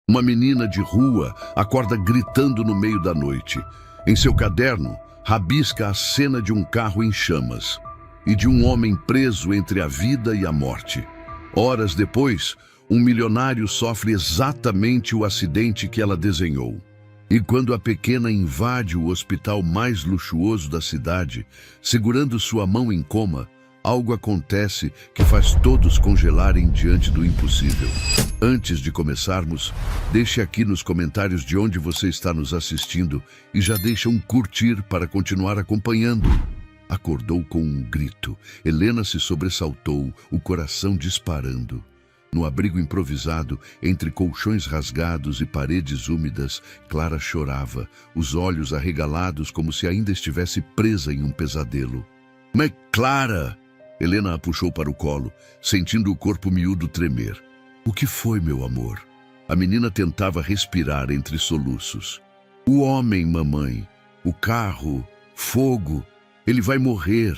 Uma menina de rua acorda gritando no meio da noite. Em seu caderno, rabisca a cena de um carro em chamas e de um homem preso entre a vida e a morte. Horas depois, um milionário sofre exatamente o acidente que ela desenhou. E quando a pequena invade o hospital mais luxuoso da cidade, segurando sua mão em coma, algo acontece que faz todos congelarem diante do impossível. Antes de começarmos, deixe aqui nos comentários de onde você está nos assistindo e já deixa um curtir para continuar acompanhando. Acordou com um grito. Helena se sobressaltou, o coração disparando. No abrigo improvisado, entre colchões rasgados e paredes úmidas, Clara chorava, os olhos arregalados como se ainda estivesse presa em um pesadelo. Mas Clara! Helena a puxou para o colo, sentindo o corpo miúdo tremer. O que foi, meu amor? A menina tentava respirar entre soluços. O homem, mamãe. O carro. Fogo. Ele vai morrer.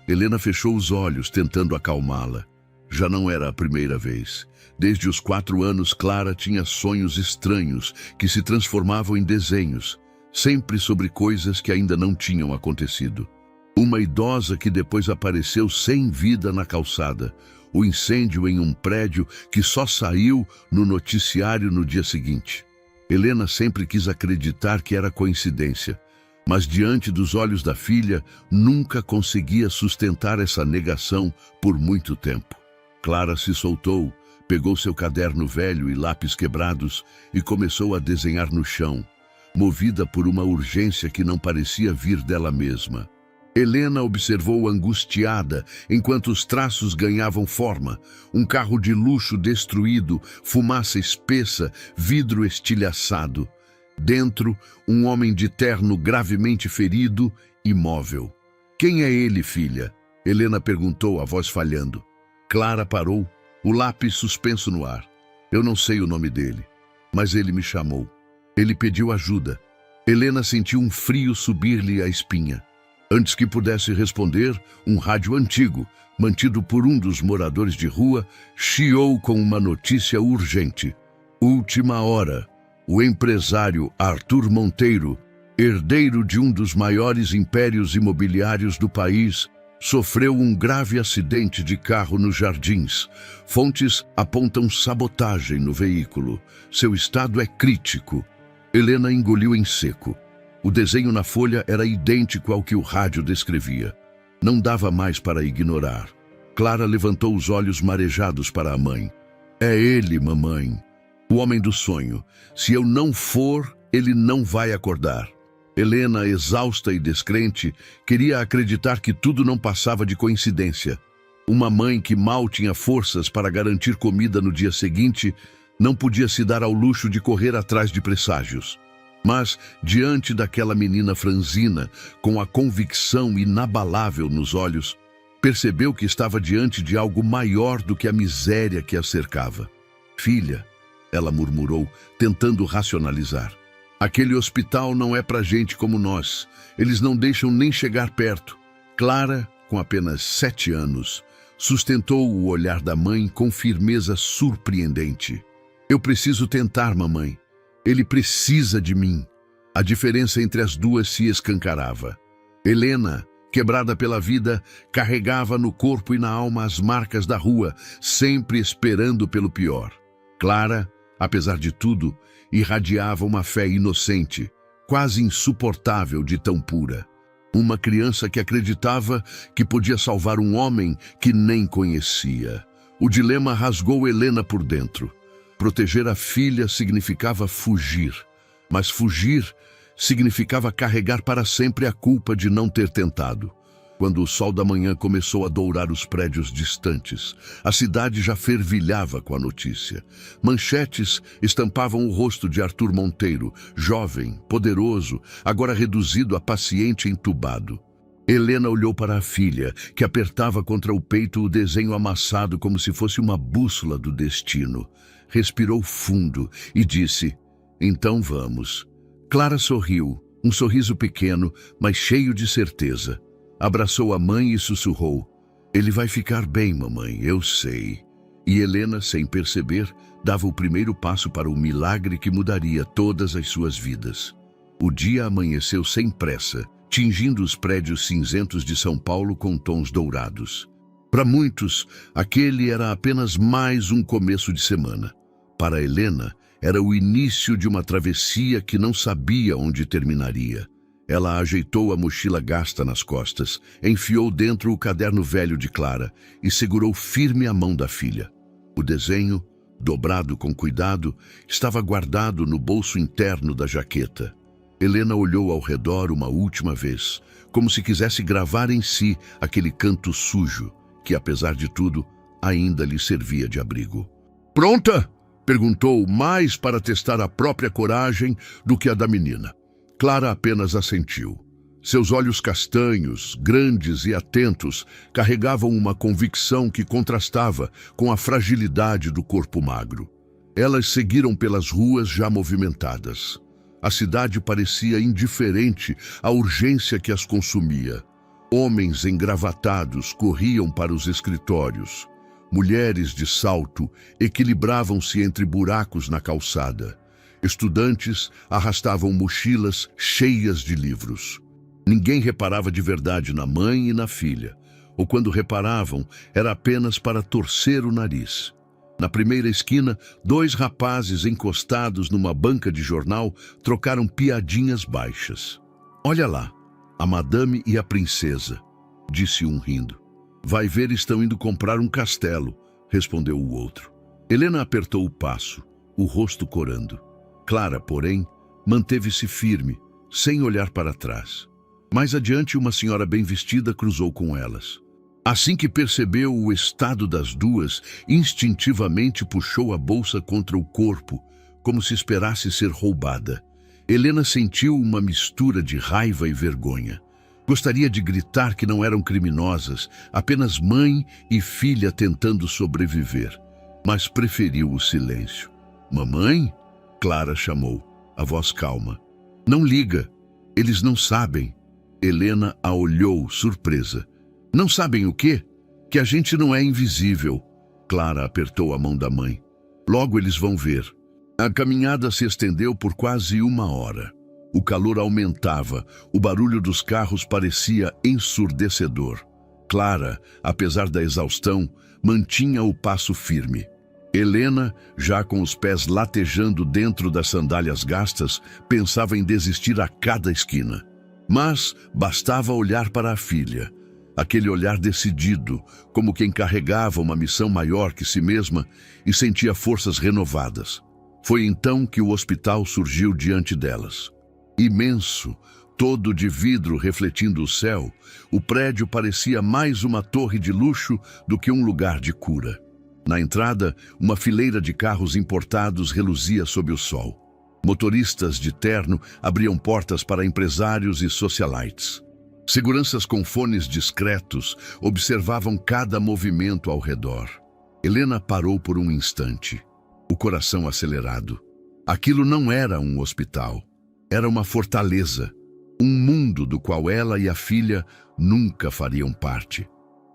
Helena fechou os olhos, tentando acalmá-la. Já não era a primeira vez. Desde os 4 anos, Clara tinha sonhos estranhos que se transformavam em desenhos, sempre sobre coisas que ainda não tinham acontecido. Uma idosa que depois apareceu sem vida na calçada. O incêndio em um prédio que só saiu no noticiário no dia seguinte. Helena sempre quis acreditar que era coincidência, mas diante dos olhos da filha, nunca conseguia sustentar essa negação por muito tempo. Clara se soltou, pegou seu caderno velho e lápis quebrados e começou a desenhar no chão, movida por uma urgência que não parecia vir dela mesma. Helena observou angustiada enquanto os traços ganhavam forma. Um carro de luxo destruído, fumaça espessa, vidro estilhaçado. Dentro, um homem de terno gravemente ferido, imóvel. Quem é ele, filha? Helena perguntou, a voz falhando. Clara parou, o lápis suspenso no ar. Eu não sei o nome dele, mas ele me chamou. Ele pediu ajuda. Helena sentiu um frio subir-lhe a espinha. Antes que pudesse responder, um rádio antigo, mantido por um dos moradores de rua, chiou com uma notícia urgente. Última hora. O empresário Arthur Monteiro, herdeiro de um dos maiores impérios imobiliários do país, sofreu um grave acidente de carro nos Jardins. Fontes apontam sabotagem no veículo. Seu estado é crítico. Helena engoliu em seco. O desenho na folha era idêntico ao que o rádio descrevia. Não dava mais para ignorar. Clara levantou os olhos marejados para a mãe. É ele, mamãe. O homem do sonho. Se eu não for, ele não vai acordar. Helena, exausta e descrente, queria acreditar que tudo não passava de coincidência. Uma mãe que mal tinha forças para garantir comida no dia seguinte, não podia se dar ao luxo de correr atrás de presságios. Mas, diante daquela menina franzina, com a convicção inabalável nos olhos, percebeu que estava diante de algo maior do que a miséria que a cercava. Filha, ela murmurou, tentando racionalizar. Aquele hospital não é pra gente como nós. Eles não deixam nem chegar perto. Clara, com apenas 7 anos, sustentou o olhar da mãe com firmeza surpreendente. Eu preciso tentar, mamãe. Ele precisa de mim. A diferença entre as duas se escancarava. Helena, quebrada pela vida, carregava no corpo e na alma as marcas da rua, sempre esperando pelo pior. Clara, apesar de tudo, irradiava uma fé inocente, quase insuportável de tão pura. Uma criança que acreditava que podia salvar um homem que nem conhecia. O dilema rasgou Helena por dentro. Proteger a filha significava fugir, mas fugir significava carregar para sempre a culpa de não ter tentado. Quando o sol da manhã começou a dourar os prédios distantes, a cidade já fervilhava com a notícia. Manchetes estampavam o rosto de Arthur Monteiro, jovem, poderoso, agora reduzido a paciente entubado. Helena olhou para a filha, que apertava contra o peito o desenho amassado como se fosse uma bússola do destino. Respirou fundo e disse, então vamos. Clara sorriu, um sorriso pequeno, mas cheio de certeza. Abraçou a mãe e sussurrou, ele vai ficar bem, mamãe, eu sei. E Helena, sem perceber, dava o primeiro passo para o milagre que mudaria todas as suas vidas. O dia amanheceu sem pressa, tingindo os prédios cinzentos de São Paulo com tons dourados. Para muitos, aquele era apenas mais um começo de semana. Para Helena, era o início de uma travessia que não sabia onde terminaria. Ela ajeitou a mochila gasta nas costas, enfiou dentro o caderno velho de Clara e segurou firme a mão da filha. O desenho, dobrado com cuidado, estava guardado no bolso interno da jaqueta. Helena olhou ao redor uma última vez, como se quisesse gravar em si aquele canto sujo, que, apesar de tudo, ainda lhe servia de abrigo. "Pronta?" perguntou, mais para testar a própria coragem do que a da menina. Clara apenas assentiu. Seus olhos castanhos, grandes e atentos, carregavam uma convicção que contrastava com a fragilidade do corpo magro. Elas seguiram pelas ruas já movimentadas. A cidade parecia indiferente à urgência que as consumia. Homens engravatados corriam para os escritórios. Mulheres de salto equilibravam-se entre buracos na calçada. Estudantes arrastavam mochilas cheias de livros. Ninguém reparava de verdade na mãe e na filha, ou quando reparavam, era apenas para torcer o nariz. Na primeira esquina, 2 rapazes encostados numa banca de jornal trocaram piadinhas baixas. "Olha lá, a madame e a princesa", disse um rindo. "Vai ver, estão indo comprar um castelo", respondeu o outro. Helena apertou o passo, o rosto corando. Clara, porém, manteve-se firme, sem olhar para trás. Mais adiante, uma senhora bem vestida cruzou com elas. Assim que percebeu o estado das duas, instintivamente puxou a bolsa contra o corpo, como se esperasse ser roubada. Helena sentiu uma mistura de raiva e vergonha. Gostaria de gritar que não eram criminosas, apenas mãe e filha tentando sobreviver, mas preferiu o silêncio. "Mamãe?" Clara chamou, a voz calma. "Não liga, eles não sabem." Helena a olhou, surpresa. "Não sabem o quê? Que a gente não é invisível." Clara apertou a mão da mãe. "Logo eles vão ver." A caminhada se estendeu por quase 1 hora. O calor aumentava, o barulho dos carros parecia ensurdecedor. Clara, apesar da exaustão, mantinha o passo firme. Helena, já com os pés latejando dentro das sandálias gastas, pensava em desistir a cada esquina. Mas bastava olhar para a filha. Aquele olhar decidido, como quem carregava uma missão maior que si mesma e sentia forças renovadas. Foi então que o hospital surgiu diante delas. Imenso, todo de vidro refletindo o céu, o prédio parecia mais uma torre de luxo do que um lugar de cura. Na entrada, uma fileira de carros importados reluzia sob o sol. Motoristas de terno abriam portas para empresários e socialites. Seguranças com fones discretos observavam cada movimento ao redor. Helena parou por um instante, o coração acelerado. Aquilo não era um hospital, era uma fortaleza, um mundo do qual ela e a filha nunca fariam parte.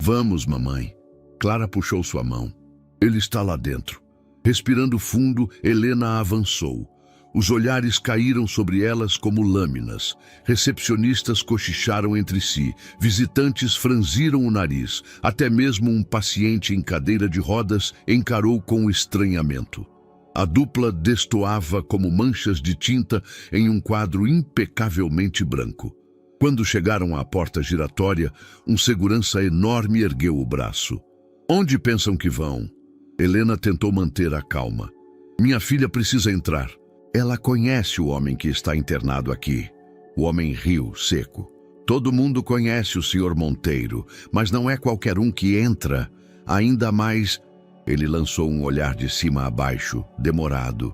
"Vamos, mamãe." Clara puxou sua mão. "Ele está lá dentro." Respirando fundo, Helena avançou. Os olhares caíram sobre elas como lâminas. Recepcionistas cochicharam entre si, visitantes franziram o nariz, até mesmo um paciente em cadeira de rodas encarou com estranhamento. A dupla destoava como manchas de tinta em um quadro impecavelmente branco. Quando chegaram à porta giratória, um segurança enorme ergueu o braço. "Onde pensam que vão?" Helena tentou manter a calma. "Minha filha precisa entrar." Ela conhece o homem que está internado aqui. O homem riu, seco. "Todo mundo conhece o Sr. Monteiro, mas não é qualquer um que entra. Ainda mais..." Ele lançou um olhar de cima a baixo, demorado.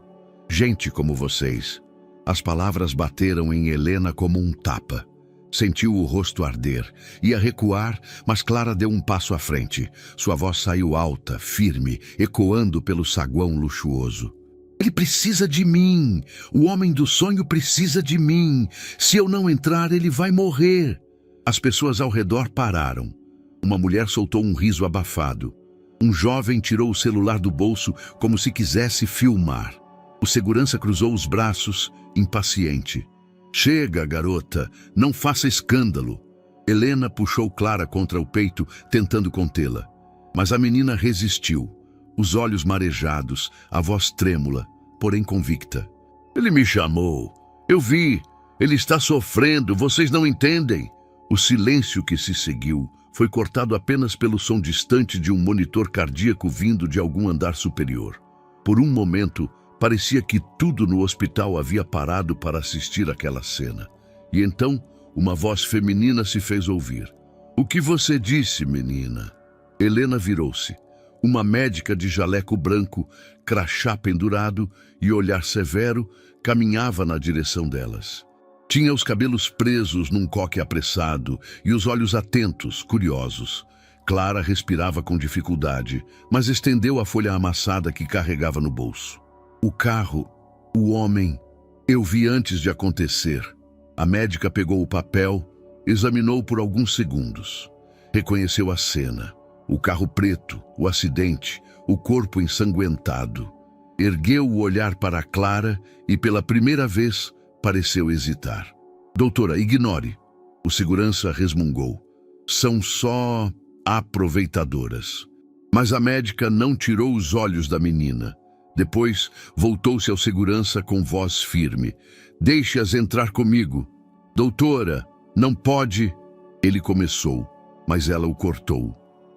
"Gente como vocês." As palavras bateram em Helena como um tapa. Sentiu o rosto arder. Ia recuar, mas Clara deu um passo à frente. Sua voz saiu alta, firme, ecoando pelo saguão luxuoso. "Ele precisa de mim. O homem do sonho precisa de mim. Se eu não entrar, ele vai morrer." As pessoas ao redor pararam. Uma mulher soltou um riso abafado. Um jovem tirou o celular do bolso como se quisesse filmar. O segurança cruzou os braços, impaciente. Chega, garota, não faça escândalo. Helena puxou Clara contra o peito, tentando contê-la. Mas a menina resistiu, os olhos marejados, a voz trêmula, porém convicta. Ele me chamou. Eu vi. Ele está sofrendo, vocês não entendem. O silêncio que se seguiu foi cortado apenas pelo som distante de um monitor cardíaco vindo de algum andar superior. Por um momento, parecia que tudo no hospital havia parado para assistir àquela cena. E então, uma voz feminina se fez ouvir. O que você disse, menina? Helena virou-se. Uma médica de jaleco branco, crachá pendurado e olhar severo, caminhava na direção delas. Tinha os cabelos presos num coque apressado e os olhos atentos, curiosos. Clara respirava com dificuldade, mas estendeu a folha amassada que carregava no bolso. O carro, o homem, eu vi antes de acontecer. A médica pegou o papel, examinou por alguns segundos. Reconheceu a cena. O carro preto, o acidente, o corpo ensanguentado. Ergueu o olhar para Clara e, pela primeira vez, pareceu hesitar. Doutora, ignore. O segurança resmungou. São só aproveitadoras. Mas a médica não tirou os olhos da menina. Depois, voltou-se ao segurança com voz firme. Deixe-as entrar comigo. Doutora, não pode... Ele começou, mas ela o cortou.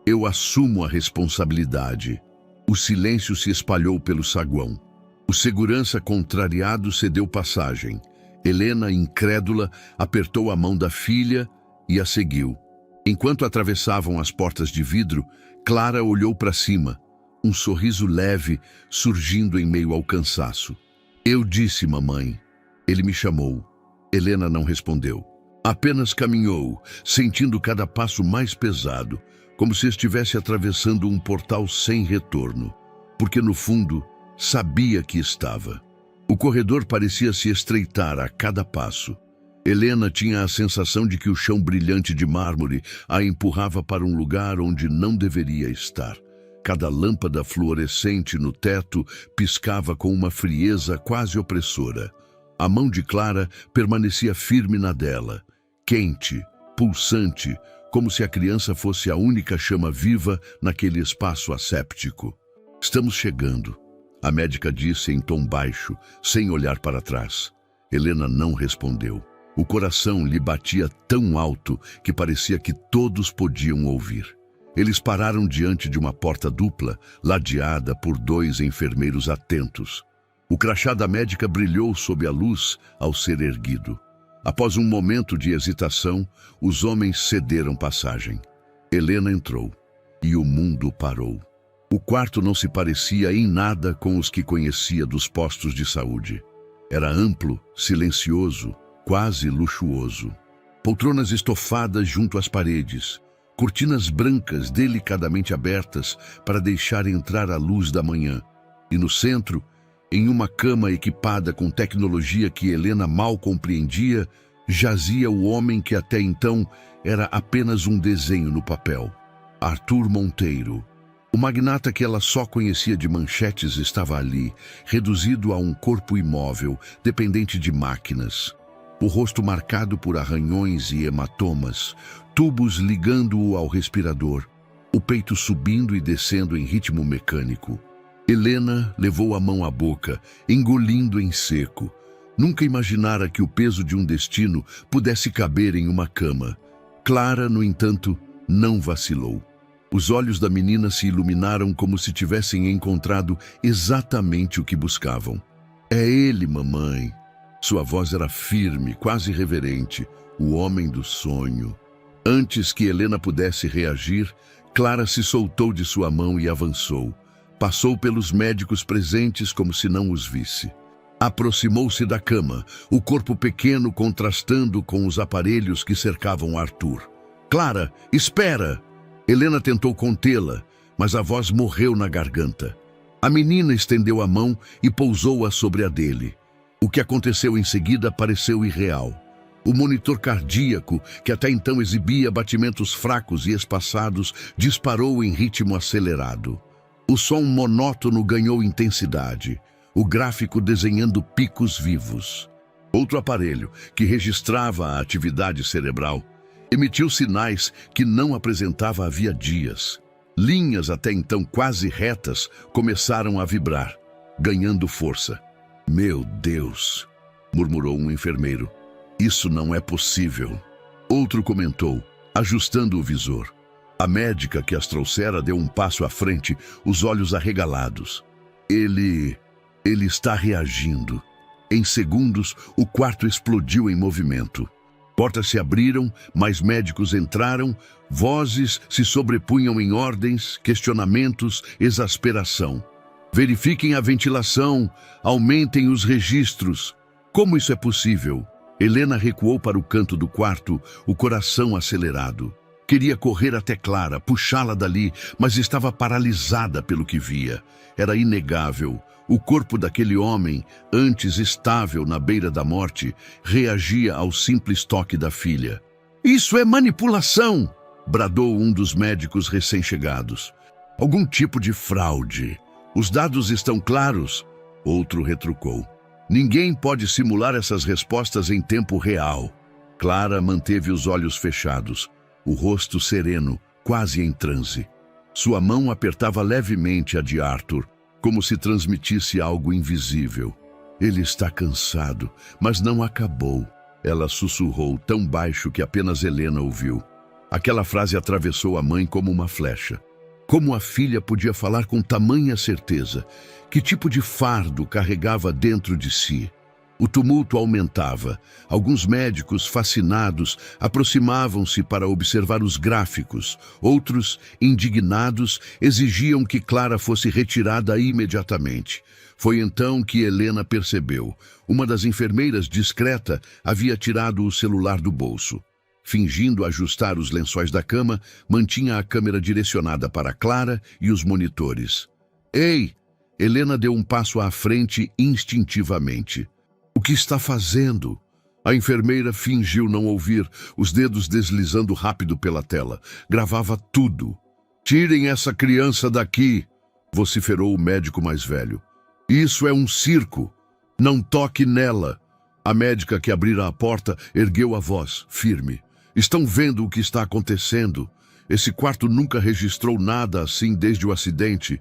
Eu assumo a responsabilidade. O silêncio se espalhou pelo saguão. O segurança contrariado cedeu passagem. Helena, incrédula, apertou a mão da filha e a seguiu. Enquanto atravessavam as portas de vidro, Clara olhou para cima, um sorriso leve surgindo em meio ao cansaço. Eu disse, mamãe. Ele me chamou. Helena não respondeu. Apenas caminhou, sentindo cada passo mais pesado, como se estivesse atravessando um portal sem retorno, porque no fundo sabia que estava. O corredor parecia se estreitar a cada passo. Helena tinha a sensação de que o chão brilhante de mármore a empurrava para um lugar onde não deveria estar. Cada lâmpada fluorescente no teto piscava com uma frieza quase opressora. A mão de Clara permanecia firme na dela, quente, pulsante, como se a criança fosse a única chama viva naquele espaço asséptico. Estamos chegando. A médica disse em tom baixo, sem olhar para trás. Helena não respondeu. O coração lhe batia tão alto que parecia que todos podiam ouvir. Eles pararam diante de uma porta dupla, ladeada por 2 enfermeiros atentos. O crachá da médica brilhou sob a luz ao ser erguido. Após um momento de hesitação, os homens cederam passagem. Helena entrou e o mundo parou. O quarto não se parecia em nada com os que conhecia dos postos de saúde. Era amplo, silencioso, quase luxuoso. Poltronas estofadas junto às paredes, cortinas brancas delicadamente abertas para deixar entrar a luz da manhã. E no centro, em uma cama equipada com tecnologia que Helena mal compreendia, jazia o homem que até então era apenas um desenho no papel. Arthur Monteiro. O magnata que ela só conhecia de manchetes estava ali, reduzido a um corpo imóvel, dependente de máquinas. O rosto marcado por arranhões e hematomas, tubos ligando-o ao respirador, o peito subindo e descendo em ritmo mecânico. Helena levou a mão à boca, engolindo em seco. Nunca imaginara que o peso de um destino pudesse caber em uma cama. Clara, no entanto, não vacilou. Os olhos da menina se iluminaram como se tivessem encontrado exatamente o que buscavam. É ele, mamãe. Sua voz era firme, quase reverente, o homem do sonho. Antes que Helena pudesse reagir, Clara se soltou de sua mão e avançou. Passou pelos médicos presentes como se não os visse. Aproximou-se da cama, o corpo pequeno contrastando com os aparelhos que cercavam Arthur. Clara, espera! Helena tentou contê-la, mas a voz morreu na garganta. A menina estendeu a mão e pousou-a sobre a dele. O que aconteceu em seguida pareceu irreal. O monitor cardíaco, que até então exibia batimentos fracos e espaçados, disparou em ritmo acelerado. O som monótono ganhou intensidade, o gráfico desenhando picos vivos. Outro aparelho, que registrava a atividade cerebral, emitiu sinais que não apresentava havia dias. Linhas até então quase retas começaram a vibrar, ganhando força. "Meu Deus!" murmurou um enfermeiro. "Isso não é possível." Outro comentou, ajustando o visor. A médica que as trouxera deu um passo à frente, os olhos arregalados. Ele está reagindo." Em segundos, o quarto explodiu em movimento. Portas se abriram, mais médicos entraram, vozes se sobrepunham em ordens, questionamentos, exasperação. "Verifiquem a ventilação, aumentem os registros." Como isso é possível? Helena recuou para o canto do quarto, o coração acelerado. Queria correr até Clara, puxá-la dali, mas estava paralisada pelo que via. Era inegável. O corpo daquele homem, antes estável na beira da morte, reagia ao simples toque da filha. "Isso é manipulação!" bradou um dos médicos recém-chegados. "Algum tipo de fraude. Os dados estão claros?" Outro retrucou. "Ninguém pode simular essas respostas em tempo real." Clara manteve os olhos fechados, o rosto sereno, quase em transe. Sua mão apertava levemente a de Arthur, como se transmitisse algo invisível. "Ele está cansado, mas não acabou." Ela sussurrou tão baixo que apenas Helena ouviu. Aquela frase atravessou a mãe como uma flecha. Como a filha podia falar com tamanha certeza? Que tipo de fardo carregava dentro de si? O tumulto aumentava. Alguns médicos, fascinados, aproximavam-se para observar os gráficos. Outros, indignados, exigiam que Clara fosse retirada imediatamente. Foi então que Helena percebeu. Uma das enfermeiras, discreta, havia tirado o celular do bolso. Fingindo ajustar os lençóis da cama, mantinha a câmera direcionada para Clara e os monitores. "Ei!" Helena deu um passo à frente instintivamente. "O que está fazendo?" A enfermeira fingiu não ouvir, os dedos deslizando rápido pela tela. Gravava tudo. "Tirem essa criança daqui!" vociferou o médico mais velho. "Isso é um circo! Não toque nela!" A médica que abrira a porta ergueu a voz, firme. "Estão vendo o que está acontecendo? Esse quarto nunca registrou nada assim desde o acidente."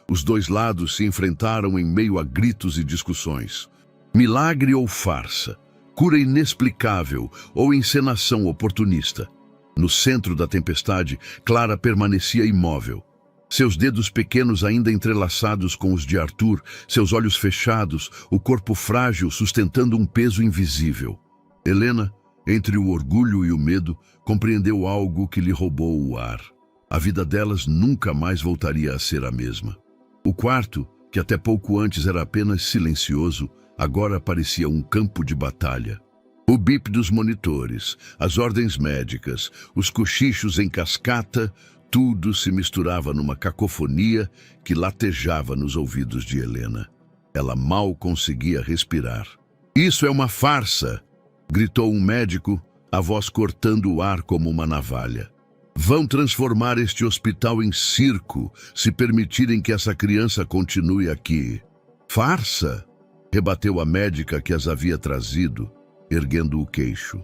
Os dois lados se enfrentaram em meio a gritos e discussões. Milagre ou farsa? Cura inexplicável ou encenação oportunista? No centro da tempestade, Clara permanecia imóvel. Seus dedos pequenos ainda entrelaçados com os de Arthur, seus olhos fechados, o corpo frágil sustentando um peso invisível. Helena, entre o orgulho e o medo, compreendeu algo que lhe roubou o ar. A vida delas nunca mais voltaria a ser a mesma. O quarto, que até pouco antes era apenas silencioso, agora parecia um campo de batalha. O bip dos monitores, as ordens médicas, os cochichos em cascata, tudo se misturava numa cacofonia que latejava nos ouvidos de Helena. Ela mal conseguia respirar. "Isso é uma farsa!" gritou um médico, a voz cortando o ar como uma navalha. "Vão transformar este hospital em circo se permitirem que essa criança continue aqui." "Farsa?" rebateu a médica que as havia trazido, erguendo o queixo.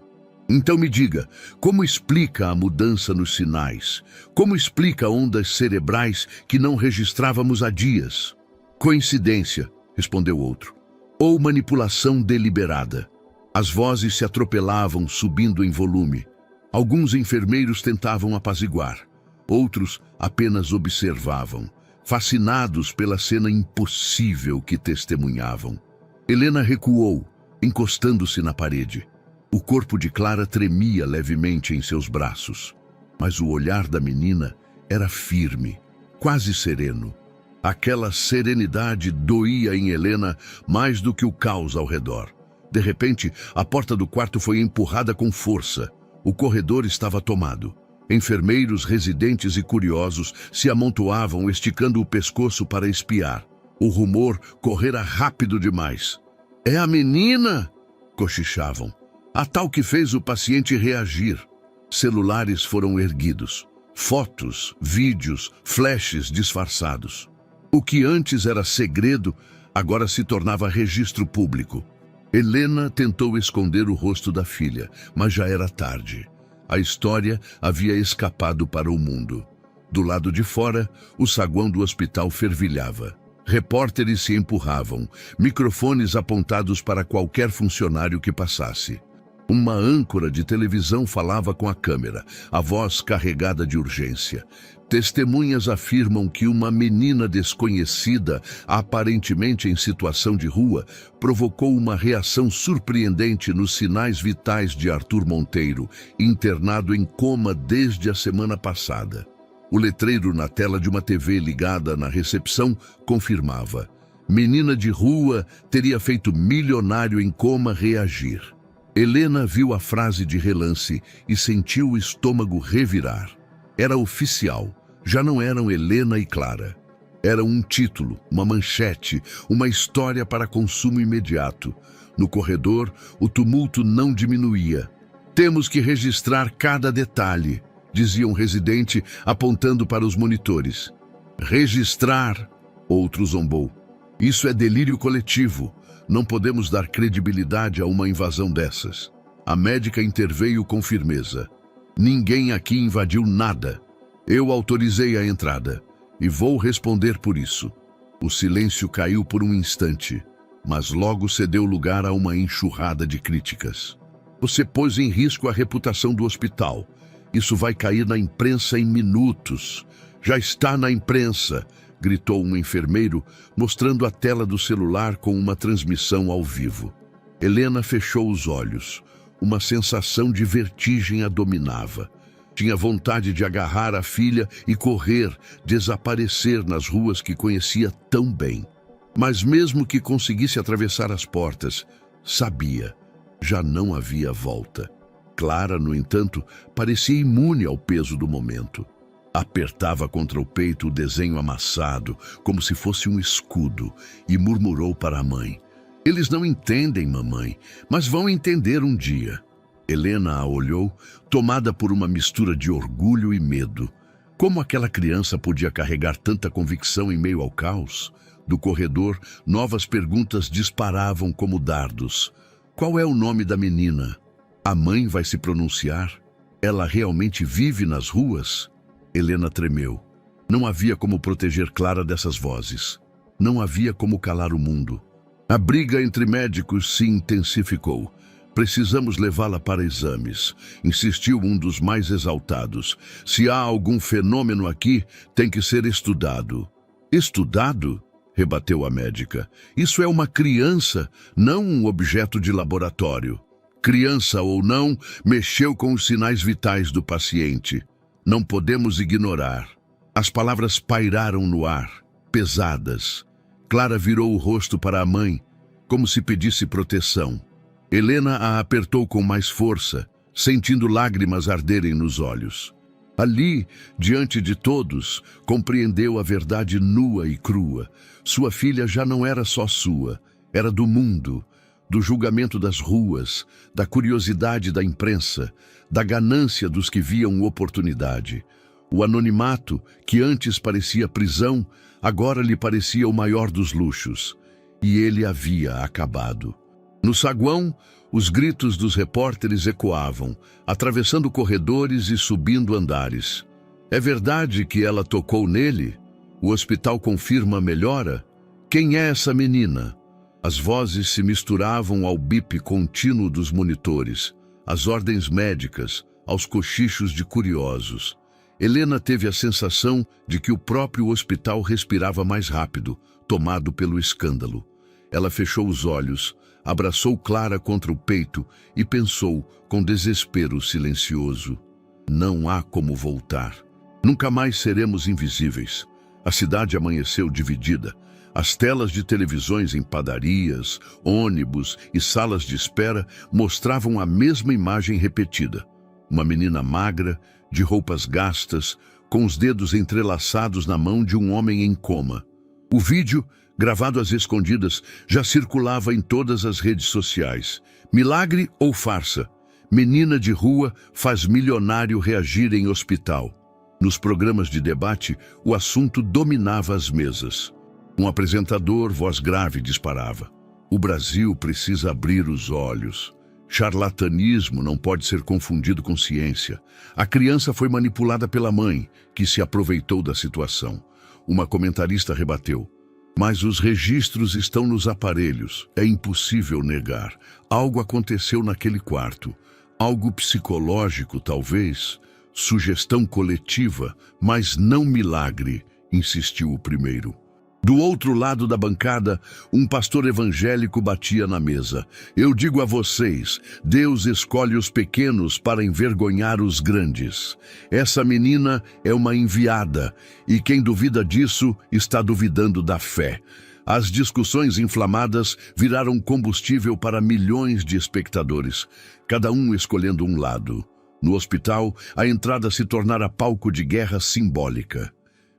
"Então me diga, como explica a mudança nos sinais? Como explica ondas cerebrais que não registrávamos há dias?" "Coincidência", respondeu outro, "ou manipulação deliberada." As vozes se atropelavam, subindo em volume. Alguns enfermeiros tentavam apaziguar. Outros apenas observavam, fascinados pela cena impossível que testemunhavam. Helena recuou, encostando-se na parede. O corpo de Clara tremia levemente em seus braços, mas o olhar da menina era firme, quase sereno. Aquela serenidade doía em Helena mais do que o caos ao redor. De repente, a porta do quarto foi empurrada com força. O corredor estava tomado. Enfermeiros, residentes e curiosos se amontoavam, esticando o pescoço para espiar. O rumor correra rápido demais. "É a menina!" cochichavam. A tal que fez o paciente reagir. Celulares foram erguidos. Fotos, vídeos, flashes disfarçados. O que antes era segredo, agora se tornava registro público. Helena tentou esconder o rosto da filha, mas já era tarde. A história havia escapado para o mundo. Do lado de fora, o saguão do hospital fervilhava. Repórteres se empurravam, microfones apontados para qualquer funcionário que passasse. Uma âncora de televisão falava com a câmera, a voz carregada de urgência. Testemunhas afirmam que uma menina desconhecida, aparentemente em situação de rua, provocou uma reação surpreendente nos sinais vitais de Arthur Monteiro, internado em coma desde a semana passada. O letreiro na tela de uma TV ligada na recepção confirmava: menina de rua teria feito milionário em coma reagir. Helena viu a frase de relance e sentiu o estômago revirar. Era oficial, já não eram Helena e Clara. Era um título, uma manchete, uma história para consumo imediato. No corredor, o tumulto não diminuía. Temos que registrar cada detalhe, dizia um residente apontando para os monitores. Registrar, outro zombou. Isso é delírio coletivo. Não podemos dar credibilidade a uma invasão dessas. A médica interveio com firmeza. Ninguém aqui invadiu nada. Eu autorizei a entrada e vou responder por isso. O silêncio caiu por um instante, mas logo cedeu lugar a uma enxurrada de críticas. Você pôs em risco a reputação do hospital. Isso vai cair na imprensa em minutos. Já está na imprensa, gritou um enfermeiro, mostrando a tela do celular com uma transmissão ao vivo. Helena fechou os olhos. Uma sensação de vertigem a dominava. Tinha vontade de agarrar a filha e correr, desaparecer nas ruas que conhecia tão bem. Mas mesmo que conseguisse atravessar as portas, sabia, já não havia volta. Clara, no entanto, parecia imune ao peso do momento. Apertava contra o peito o desenho amassado, como se fosse um escudo, e murmurou para a mãe: eles não entendem, mamãe, mas vão entender um dia. Helena a olhou, tomada por uma mistura de orgulho e medo. Como aquela criança podia carregar tanta convicção em meio ao caos? Do corredor, novas perguntas disparavam como dardos. Qual é o nome da menina? A mãe vai se pronunciar? Ela realmente vive nas ruas? Helena tremeu. Não havia como proteger Clara dessas vozes. Não havia como calar o mundo. A briga entre médicos se intensificou. Precisamos levá-la para exames, insistiu um dos mais exaltados. Se há algum fenômeno aqui, tem que ser estudado. Estudado? Rebateu a médica. Isso é uma criança, não um objeto de laboratório. Criança ou não, mexeu com os sinais vitais do paciente. Não podemos ignorar. As palavras pairaram no ar, pesadas. Clara virou o rosto para a mãe, como se pedisse proteção. Helena a apertou com mais força, sentindo lágrimas arderem nos olhos. Ali, diante de todos, compreendeu a verdade nua e crua. Sua filha já não era só sua, era do mundo, do julgamento das ruas, da curiosidade da imprensa, da ganância dos que viam oportunidade. O anonimato, que antes parecia prisão, agora lhe parecia o maior dos luxos. E ele havia acabado. No saguão, os gritos dos repórteres ecoavam, atravessando corredores e subindo andares. É verdade que ela tocou nele? O hospital confirma a melhora? Quem é essa menina? As vozes se misturavam ao bip contínuo dos monitores, às ordens médicas, aos cochichos de curiosos. Helena teve a sensação de que o próprio hospital respirava mais rápido, tomado pelo escândalo. Ela fechou os olhos, abraçou Clara contra o peito e pensou, com desespero silencioso: não há como voltar. Nunca mais seremos invisíveis. A cidade amanheceu dividida. As telas de televisões em padarias, ônibus e salas de espera mostravam a mesma imagem repetida. Uma menina magra, de roupas gastas, com os dedos entrelaçados na mão de um homem em coma. O vídeo, gravado às escondidas, já circulava em todas as redes sociais. Milagre ou farsa? Menina de rua faz milionário reagir em hospital. Nos programas de debate, o assunto dominava as mesas. Um apresentador, voz grave, disparava: o Brasil precisa abrir os olhos. Charlatanismo não pode ser confundido com ciência. A criança foi manipulada pela mãe, que se aproveitou da situação. Uma comentarista rebateu: mas os registros estão nos aparelhos. É impossível negar. Algo aconteceu naquele quarto. Algo psicológico, talvez. Sugestão coletiva, mas não milagre, insistiu o primeiro. Do outro lado da bancada, um pastor evangélico batia na mesa. Eu digo a vocês, Deus escolhe os pequenos para envergonhar os grandes. Essa menina é uma enviada, e quem duvida disso está duvidando da fé. As discussões inflamadas viraram combustível para milhões de espectadores, cada um escolhendo um lado. No hospital, a entrada se tornara palco de guerra simbólica.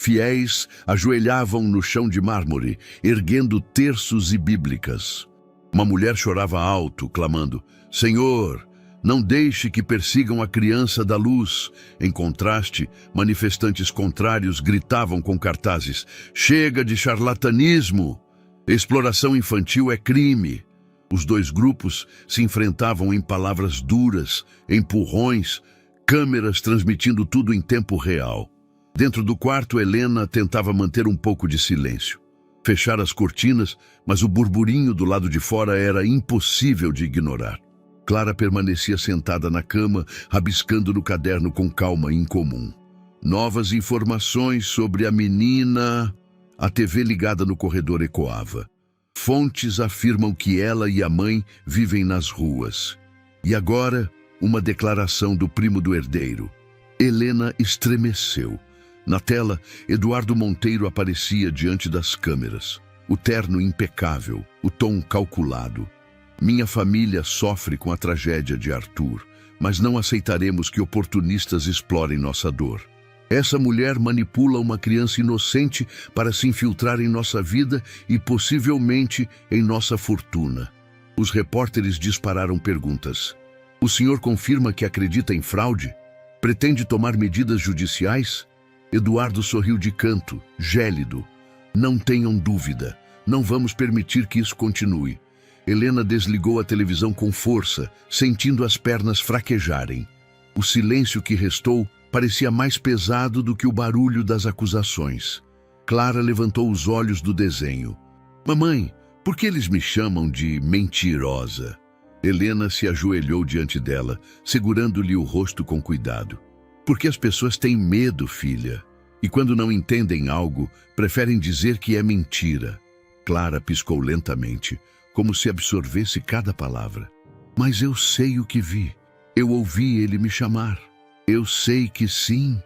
Fiéis ajoelhavam no chão de mármore, erguendo terços e bíblicas. Uma mulher chorava alto, clamando: Senhor, não deixe que persigam a criança da luz. Em contraste, manifestantes contrários gritavam com cartazes: chega de charlatanismo! Exploração infantil é crime. Os dois grupos se enfrentavam em palavras duras, empurrões, câmeras transmitindo tudo em tempo real. Dentro do quarto, Helena tentava manter um pouco de silêncio. Fechar as cortinas, mas o burburinho do lado de fora era impossível de ignorar. Clara permanecia sentada na cama, rabiscando no caderno com calma incomum. Novas informações sobre a menina. A TV ligada no corredor ecoava. Fontes afirmam que ela e a mãe vivem nas ruas. E agora, uma declaração do primo do herdeiro. Helena estremeceu. Na tela, Eduardo Monteiro aparecia diante das câmeras. O terno impecável, o tom calculado. Minha família sofre com a tragédia de Arthur, mas não aceitaremos que oportunistas explorem nossa dor. Essa mulher manipula uma criança inocente para se infiltrar em nossa vida e possivelmente em nossa fortuna. Os repórteres dispararam perguntas. O senhor confirma que acredita em fraude? Pretende tomar medidas judiciais? Eduardo sorriu de canto, gélido. Não tenham dúvida, não vamos permitir que isso continue. Helena desligou a televisão com força, sentindo as pernas fraquejarem. O silêncio que restou parecia mais pesado do que o barulho das acusações. Clara levantou os olhos do desenho. Mamãe, por que eles me chamam de mentirosa? Helena se ajoelhou diante dela, segurando-lhe o rosto com cuidado. Porque as pessoas têm medo, filha. E quando não entendem algo, preferem dizer que é mentira. Clara piscou lentamente, como se absorvesse cada palavra. Mas eu sei o que vi. Eu ouvi ele me chamar. Eu sei que sim.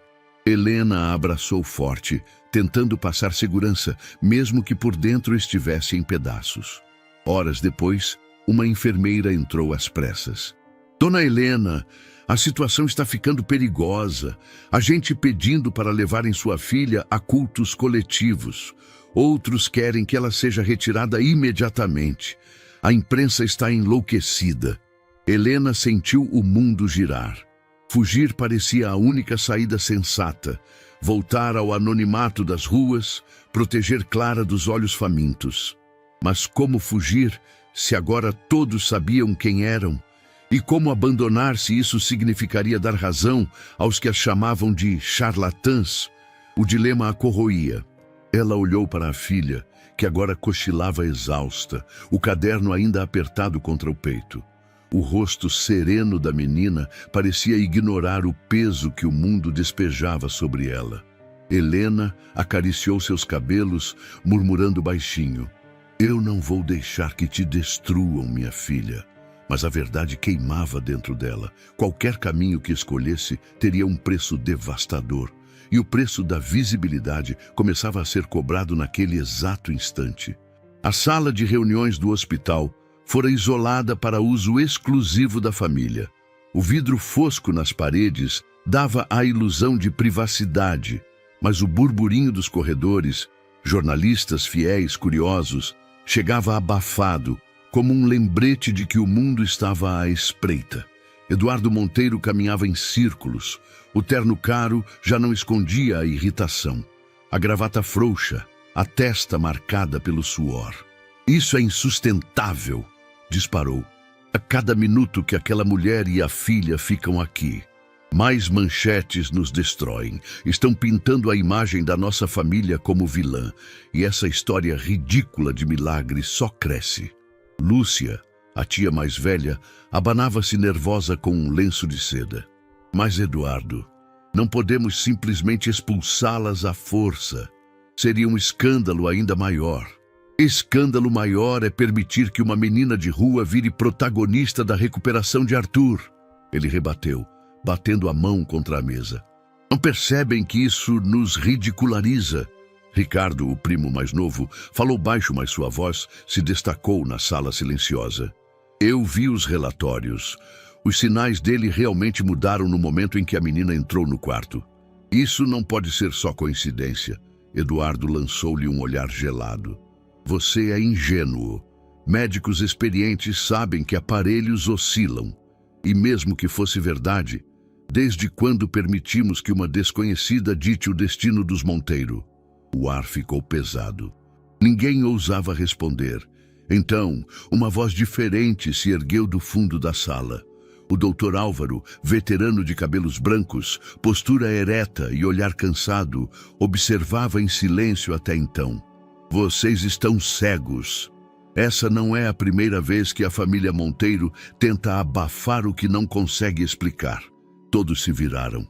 Helena a abraçou forte, tentando passar segurança, mesmo que por dentro estivesse em pedaços. Horas depois, uma enfermeira entrou às pressas. Dona Helena, a situação está ficando perigosa. Há gente pedindo para levarem sua filha a cultos coletivos. Outros querem que ela seja retirada imediatamente. A imprensa está enlouquecida. Helena sentiu o mundo girar. Fugir parecia a única saída sensata. Voltar ao anonimato das ruas, proteger Clara dos olhos famintos. Mas como fugir, se agora todos sabiam quem eram? E como abandonar se isso significaria dar razão aos que as chamavam de charlatãs? O dilema a corroía. Ela olhou para a filha, que agora cochilava exausta, o caderno ainda apertado contra o peito. O rosto sereno da menina parecia ignorar o peso que o mundo despejava sobre ela. Helena acariciou seus cabelos, murmurando baixinho: Eu não vou deixar que te destruam, minha filha. Mas a verdade queimava dentro dela. Qualquer caminho que escolhesse teria um preço devastador. E o preço da visibilidade começava a ser cobrado naquele exato instante. A sala de reuniões do hospital fora isolada para uso exclusivo da família. O vidro fosco nas paredes dava a ilusão de privacidade, mas o burburinho dos corredores jornalistas fiéis, curiosos, chegava abafado, como um lembrete de que o mundo estava à espreita. Eduardo Monteiro caminhava em círculos. O terno caro já não escondia a irritação. A gravata frouxa, a testa marcada pelo suor. "Isso é insustentável", disparou. "A cada minuto que aquela mulher e a filha ficam aqui, mais manchetes nos destroem. Estão pintando a imagem da nossa família como vilã. E essa história ridícula de milagre só cresce." Lúcia, a tia mais velha, abanava-se nervosa com um lenço de seda. "Mas, Eduardo, não podemos simplesmente expulsá-las à força. Seria um escândalo ainda maior. Escândalo maior é permitir que uma menina de rua vire protagonista da recuperação de Arthur." Ele rebateu, batendo a mão contra a mesa. "Não percebem que isso nos ridiculariza?" Ricardo, o primo mais novo, falou baixo, mas sua voz se destacou na sala silenciosa. "Eu vi os relatórios. Os sinais dele realmente mudaram no momento em que a menina entrou no quarto. Isso não pode ser só coincidência." Eduardo lançou-lhe um olhar gelado. "Você é ingênuo. Médicos experientes sabem que aparelhos oscilam. E mesmo que fosse verdade, desde quando permitimos que uma desconhecida dite o destino dos Monteiro?" O ar ficou pesado. Ninguém ousava responder. Então, uma voz diferente se ergueu do fundo da sala. O doutor Álvaro, veterano de cabelos brancos, postura ereta e olhar cansado, observava em silêncio até então. "Vocês estão cegos. Essa não é a primeira vez que a família Monteiro tenta abafar o que não consegue explicar." Todos se viraram.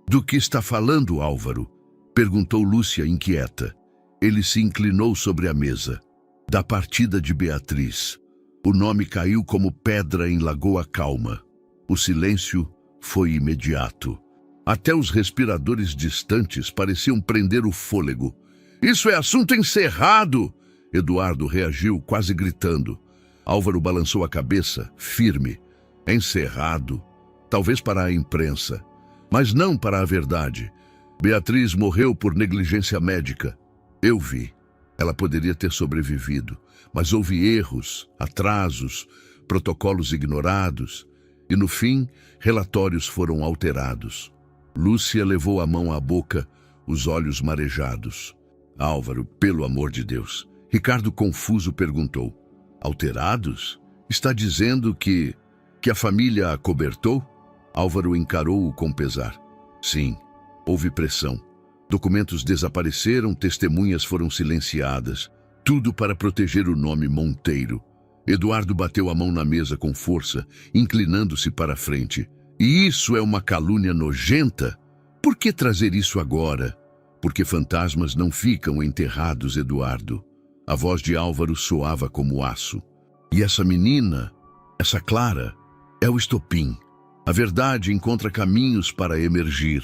"Do que está falando, Álvaro?" perguntou Lúcia, inquieta. Ele se inclinou sobre a mesa. "Da partida de Beatriz." O nome caiu como pedra em Lagoa Calma. O silêncio foi imediato. Até os respiradores distantes pareciam prender o fôlego. "Isso é assunto encerrado!" Eduardo reagiu, quase gritando. Álvaro balançou a cabeça, firme. "Encerrado? Talvez para a imprensa, mas não para a verdade. Beatriz morreu por negligência médica. Eu vi. Ela poderia ter sobrevivido, mas houve erros, atrasos, protocolos ignorados, e no fim, relatórios foram alterados." Lúcia levou a mão à boca, os olhos marejados. "Álvaro, pelo amor de Deus." Ricardo, confuso, perguntou. "Alterados? Está dizendo que a família a cobertou?" Álvaro encarou-o com pesar. "Sim. Houve pressão. Documentos desapareceram, testemunhas foram silenciadas. Tudo para proteger o nome Monteiro." Eduardo bateu a mão na mesa com força, inclinando-se para a frente. "E isso é uma calúnia nojenta? Por que trazer isso agora?" "Porque fantasmas não ficam enterrados, Eduardo." A voz de Álvaro soava como aço. "E essa menina, essa Clara, é o estopim. A verdade encontra caminhos para emergir.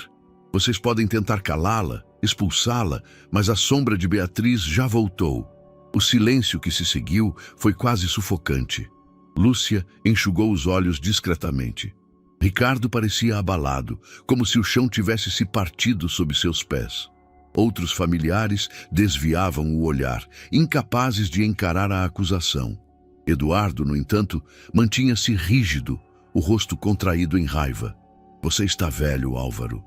Vocês podem tentar calá-la, expulsá-la, mas a sombra de Beatriz já voltou." O silêncio que se seguiu foi quase sufocante. Lúcia enxugou os olhos discretamente. Ricardo parecia abalado, como se o chão tivesse se partido sob seus pés. Outros familiares desviavam o olhar, incapazes de encarar a acusação. Eduardo, no entanto, mantinha-se rígido, o rosto contraído em raiva. "Você está velho, Álvaro.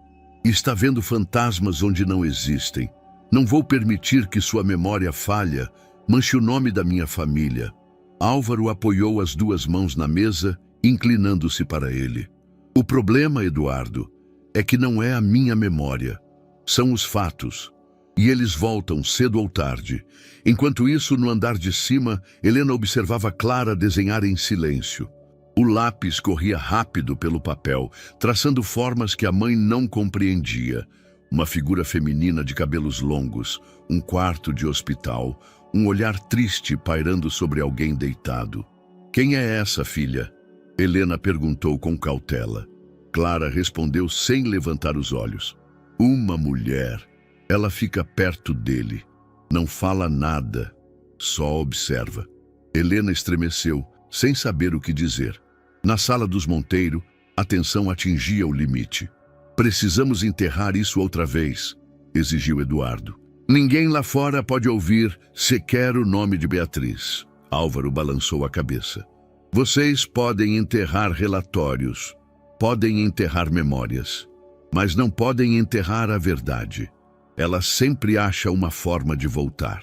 E está vendo fantasmas onde não existem. Não vou permitir que sua memória falha manche o nome da minha família." Álvaro apoiou as duas mãos na mesa, inclinando-se para ele. "O problema, Eduardo, é que não é a minha memória. São os fatos. E eles voltam cedo ou tarde." Enquanto isso, no andar de cima, Helena observava Clara desenhar em silêncio. O lápis corria rápido pelo papel, traçando formas que a mãe não compreendia. Uma figura feminina de cabelos longos, um quarto de hospital, um olhar triste pairando sobre alguém deitado. "Quem é essa, filha?" Helena perguntou com cautela. Clara respondeu sem levantar os olhos. "Uma mulher. Ela fica perto dele. Não fala nada, só observa." Helena estremeceu, sem saber o que dizer. Na sala dos Monteiro, a tensão atingia o limite. "Precisamos enterrar isso outra vez", exigiu Eduardo. Ninguém lá fora pode ouvir sequer o nome de Beatriz. Álvaro balançou a cabeça. Vocês podem enterrar relatórios, podem enterrar memórias, mas não podem enterrar a verdade. Ela sempre acha uma forma de voltar.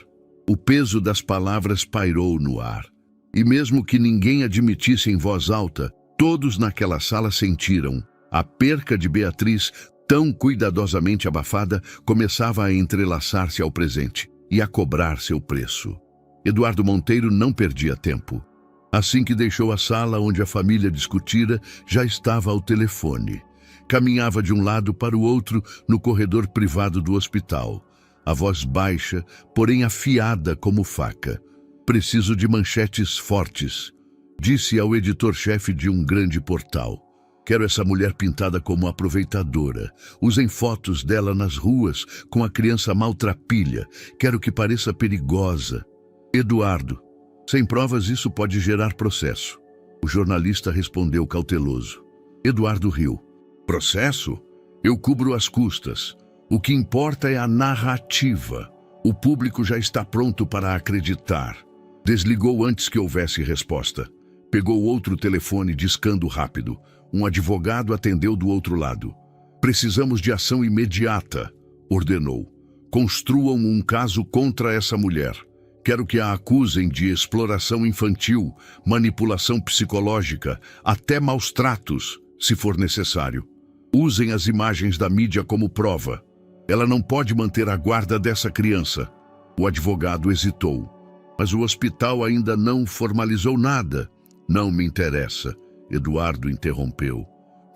O peso das palavras pairou no ar. E mesmo que ninguém admitisse em voz alta, todos naquela sala sentiram. A perca de Beatriz, tão cuidadosamente abafada, começava a entrelaçar-se ao presente e a cobrar seu preço. Eduardo Monteiro não perdia tempo. Assim que deixou a sala onde a família discutira, já estava ao telefone. Caminhava de um lado para o outro no corredor privado do hospital. A voz baixa, porém afiada como faca. Preciso de manchetes fortes, disse ao editor-chefe de um grande portal. Quero essa mulher pintada como aproveitadora. Usem fotos dela nas ruas, com a criança maltrapilha. Quero que pareça perigosa. Eduardo, sem provas isso pode gerar processo. O jornalista respondeu cauteloso. Eduardo riu. Processo? Eu cubro as custas. O que importa é a narrativa. O público já está pronto para acreditar. Desligou antes que houvesse resposta. Pegou outro telefone discando rápido. Um advogado atendeu do outro lado. Precisamos de ação imediata, ordenou. Construam um caso contra essa mulher. Quero que a acusem de exploração infantil, manipulação psicológica, até maus tratos, se for necessário. Usem as imagens da mídia como prova. Ela não pode manter a guarda dessa criança. O advogado hesitou. Mas o hospital ainda não formalizou nada. Não me interessa, Eduardo interrompeu.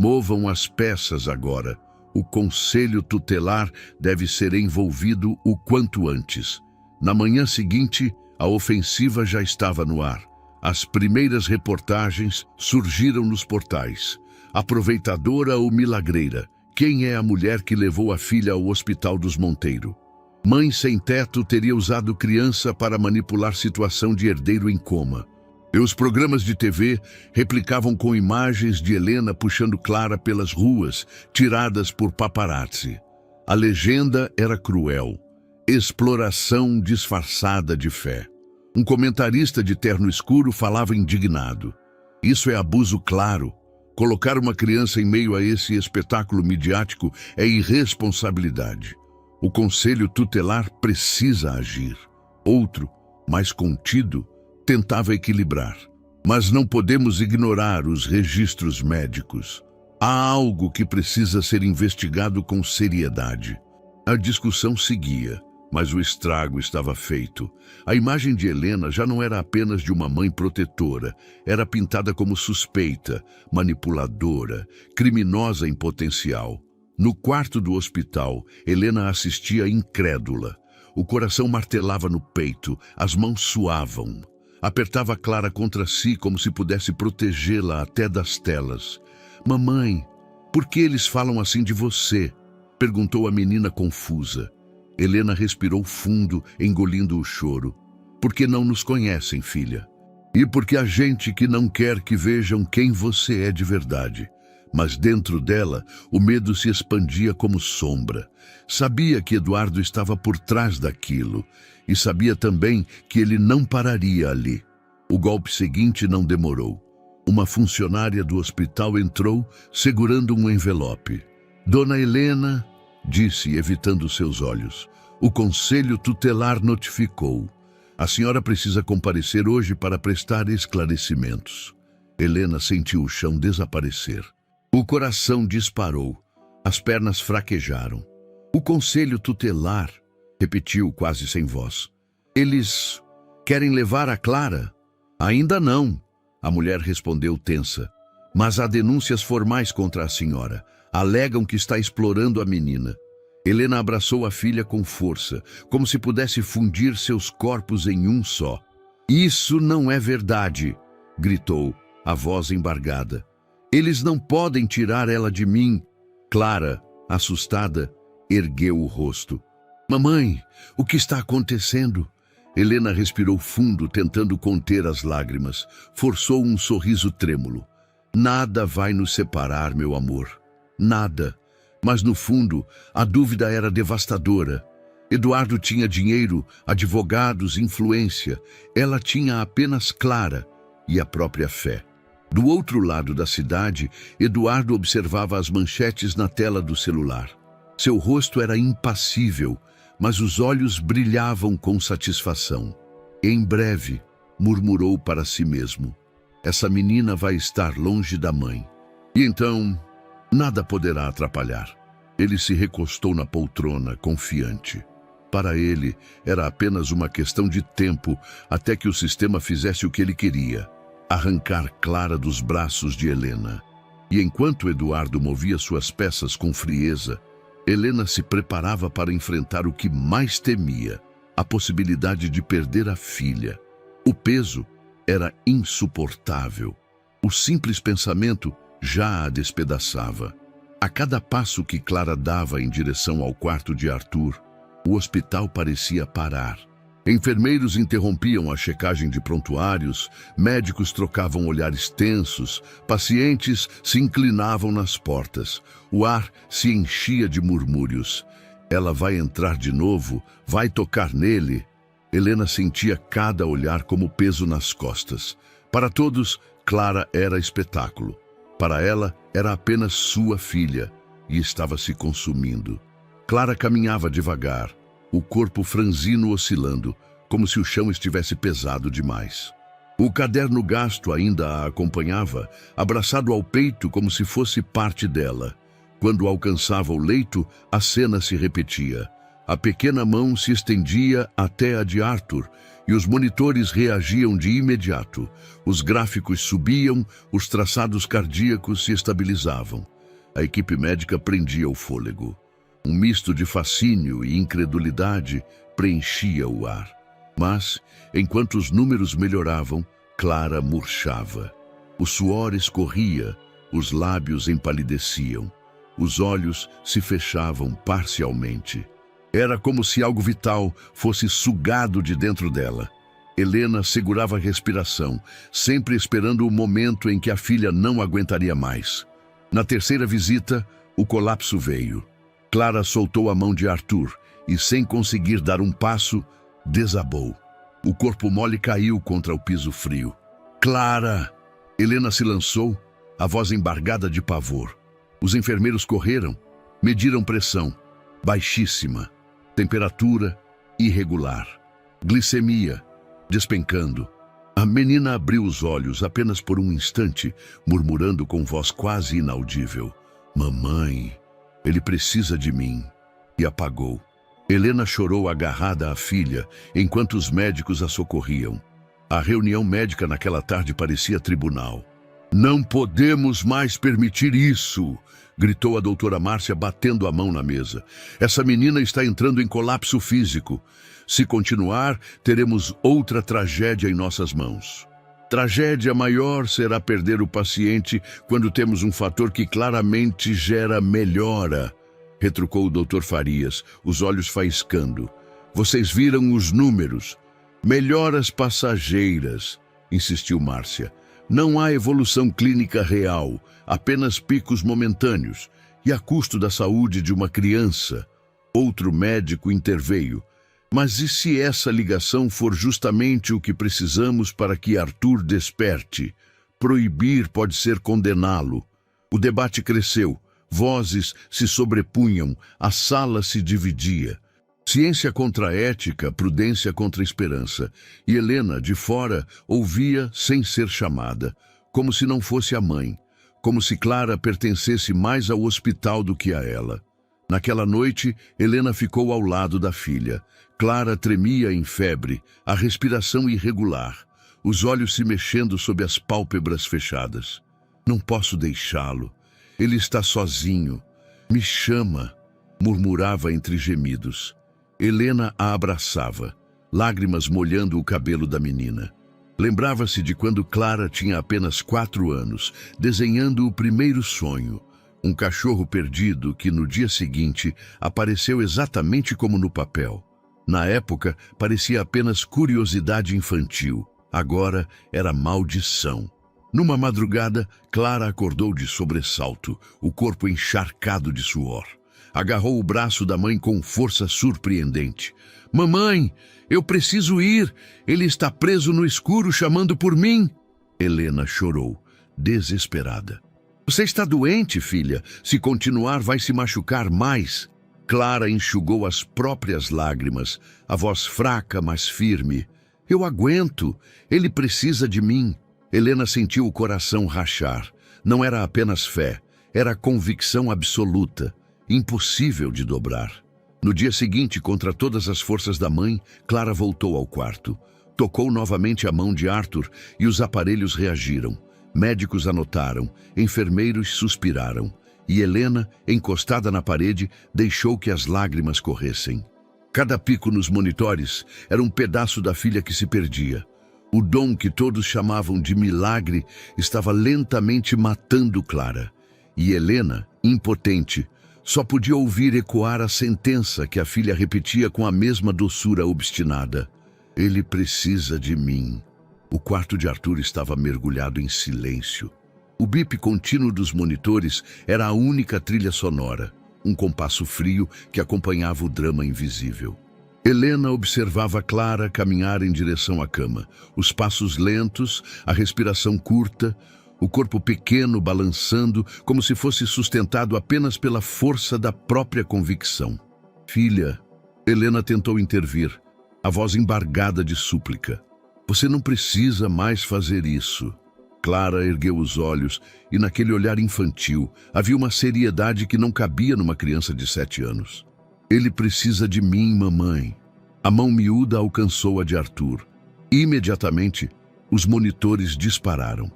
Movam as peças agora. O conselho tutelar deve ser envolvido o quanto antes. Na manhã seguinte, a ofensiva já estava no ar. As primeiras reportagens surgiram nos portais. Aproveitadora ou milagreira? Quem é a mulher que levou a filha ao hospital dos Monteiro? Mãe sem teto teria usado criança para manipular situação de herdeiro em coma. E os programas de TV replicavam com imagens de Helena puxando Clara pelas ruas, tiradas por paparazzi. A legenda era cruel. Exploração disfarçada de fé. Um comentarista de terno escuro falava indignado. Isso é abuso claro. Colocar uma criança em meio a esse espetáculo midiático é irresponsabilidade. O conselho tutelar precisa agir. Outro, mais contido, tentava equilibrar. Mas não podemos ignorar os registros médicos. Há algo que precisa ser investigado com seriedade. A discussão seguia, mas o estrago estava feito. A imagem de Helena já não era apenas de uma mãe protetora, era pintada como suspeita, manipuladora, criminosa em potencial. No quarto do hospital, Helena assistia incrédula. O coração martelava no peito, as mãos suavam. Apertava Clara contra si como se pudesse protegê-la até das telas. Mamãe, por que eles falam assim de você? Perguntou a menina confusa. Helena respirou fundo, engolindo o choro. Porque não nos conhecem, filha. E porque há gente que não quer que vejam quem você é de verdade. Mas dentro dela, o medo se expandia como sombra. Sabia que Eduardo estava por trás daquilo. E sabia também que ele não pararia ali. O golpe seguinte não demorou. Uma funcionária do hospital entrou, segurando um envelope. Dona Helena, disse, evitando seus olhos. O conselho tutelar notificou. A senhora precisa comparecer hoje para prestar esclarecimentos. Helena sentiu o chão desaparecer. O coração disparou. As pernas fraquejaram. O conselho tutelar, repetiu quase sem voz. Eles querem levar a Clara? Ainda não, a mulher respondeu tensa. Mas há denúncias formais contra a senhora. Alegam que está explorando a menina. Helena abraçou a filha com força, como se pudesse fundir seus corpos em um só. Isso não é verdade, gritou, a voz embargada. Eles não podem tirar ela de mim. Clara, assustada, ergueu o rosto. Mamãe, o que está acontecendo? Helena respirou fundo, tentando conter as lágrimas. Forçou um sorriso trêmulo. Nada vai nos separar, meu amor. Nada. Mas no fundo, a dúvida era devastadora. Eduardo tinha dinheiro, advogados, influência. Ela tinha apenas Clara e a própria fé. Do outro lado da cidade, Eduardo observava as manchetes na tela do celular. Seu rosto era impassível, mas os olhos brilhavam com satisfação. Em breve, murmurou para si mesmo, essa menina vai estar longe da mãe. E então, nada poderá atrapalhar. Ele se recostou na poltrona, confiante. Para ele, era apenas uma questão de tempo até que o sistema fizesse o que ele queria, arrancar Clara dos braços de Helena. E enquanto Eduardo movia suas peças com frieza, Helena se preparava para enfrentar o que mais temia, a possibilidade de perder a filha. O peso era insuportável. O simples pensamento já a despedaçava. A cada passo que Clara dava em direção ao quarto de Arthur, o hospital parecia parar. Enfermeiros interrompiam a checagem de prontuários, médicos trocavam olhares tensos, pacientes se inclinavam nas portas. O ar se enchia de murmúrios. Ela vai entrar de novo, vai tocar nele. Helena sentia cada olhar como peso nas costas. Para todos, Clara era espetáculo. Para ela, era apenas sua filha e estava se consumindo. Clara caminhava devagar, o corpo franzino oscilando, como se o chão estivesse pesado demais. O caderno gasto ainda a acompanhava, abraçado ao peito como se fosse parte dela. Quando alcançava o leito, a cena se repetia. A pequena mão se estendia até a de Arthur e os monitores reagiam de imediato. Os gráficos subiam, os traçados cardíacos se estabilizavam. A equipe médica prendia o fôlego. Um misto de fascínio e incredulidade preenchia o ar. Mas, enquanto os números melhoravam, Clara murchava. O suor escorria, os lábios empalideciam, os olhos se fechavam parcialmente. Era como se algo vital fosse sugado de dentro dela. Helena segurava a respiração, sempre esperando o momento em que a filha não aguentaria mais. Na terceira visita, o colapso veio. Clara soltou a mão de Arthur e, sem conseguir dar um passo, desabou. O corpo mole caiu contra o piso frio. Clara! Helena se lançou, a voz embargada de pavor. Os enfermeiros correram, mediram pressão, baixíssima, temperatura irregular, glicemia despencando. A menina abriu os olhos apenas por um instante, murmurando com voz quase inaudível: "Mamãe, ele precisa de mim", e apagou. Helena chorou agarrada à filha, enquanto os médicos a socorriam. A reunião médica naquela tarde parecia tribunal. "Não podemos mais permitir isso", gritou a doutora Márcia, batendo a mão na mesa. "Essa menina está entrando em colapso físico. Se continuar, teremos outra tragédia em nossas mãos. Tragédia maior será perder o paciente quando temos um fator que claramente gera melhora", retrucou o Dr. Farias, os olhos faiscando. "Vocês viram os números. Melhoras passageiras", insistiu Márcia. "Não há evolução clínica real, apenas picos momentâneos, e a custo da saúde de uma criança." Outro médico interveio. "Mas e se essa ligação for justamente o que precisamos para que Arthur desperte? Proibir pode ser condená-lo." O debate cresceu, vozes se sobrepunham, a sala se dividia. Ciência contra ética, prudência contra esperança. E Helena, de fora, ouvia sem ser chamada, como se não fosse a mãe, como se Clara pertencesse mais ao hospital do que a ela. Naquela noite, Helena ficou ao lado da filha. Clara tremia em febre, a respiração irregular, os olhos se mexendo sob as pálpebras fechadas. "Não posso deixá-lo. Ele está sozinho. Me chama", murmurava entre gemidos. Helena a abraçava, lágrimas molhando o cabelo da menina. Lembrava-se de quando Clara tinha apenas 4 anos, desenhando o primeiro sonho. Um cachorro perdido que, no dia seguinte, apareceu exatamente como no papel. Na época, parecia apenas curiosidade infantil. Agora era maldição. Numa madrugada, Clara acordou de sobressalto, o corpo encharcado de suor. Agarrou o braço da mãe com força surpreendente. Mamãe, eu preciso ir. Ele está preso no escuro chamando por mim. Helena chorou, desesperada. Você está doente, filha. Se continuar, vai se machucar mais. Clara enxugou as próprias lágrimas, a voz fraca, mas firme. Eu aguento. Ele precisa de mim. Helena sentiu o coração rachar. Não era apenas fé, era convicção absoluta, impossível de dobrar. No dia seguinte, contra todas as forças da mãe, Clara voltou ao quarto. Tocou novamente a mão de Arthur e os aparelhos reagiram. Médicos anotaram, enfermeiros suspiraram. E Helena, encostada na parede, deixou que as lágrimas corressem. Cada pico nos monitores era um pedaço da filha que se perdia. O dom que todos chamavam de milagre estava lentamente matando Clara. E Helena, impotente, só podia ouvir ecoar a sentença que a filha repetia com a mesma doçura obstinada. Ele precisa de mim. O quarto de Arthur estava mergulhado em silêncio. O bip contínuo dos monitores era a única trilha sonora, um compasso frio que acompanhava o drama invisível. Helena observava Clara caminhar em direção à cama, os passos lentos, a respiração curta, o corpo pequeno balançando como se fosse sustentado apenas pela força da própria convicção. Filha, Helena tentou intervir, a voz embargada de súplica. Você não precisa mais fazer isso. Clara ergueu os olhos e naquele olhar infantil havia uma seriedade que não cabia numa criança de 7 anos. Ele precisa de mim, mamãe. A mão miúda alcançou a de Arthur. Imediatamente, os monitores dispararam.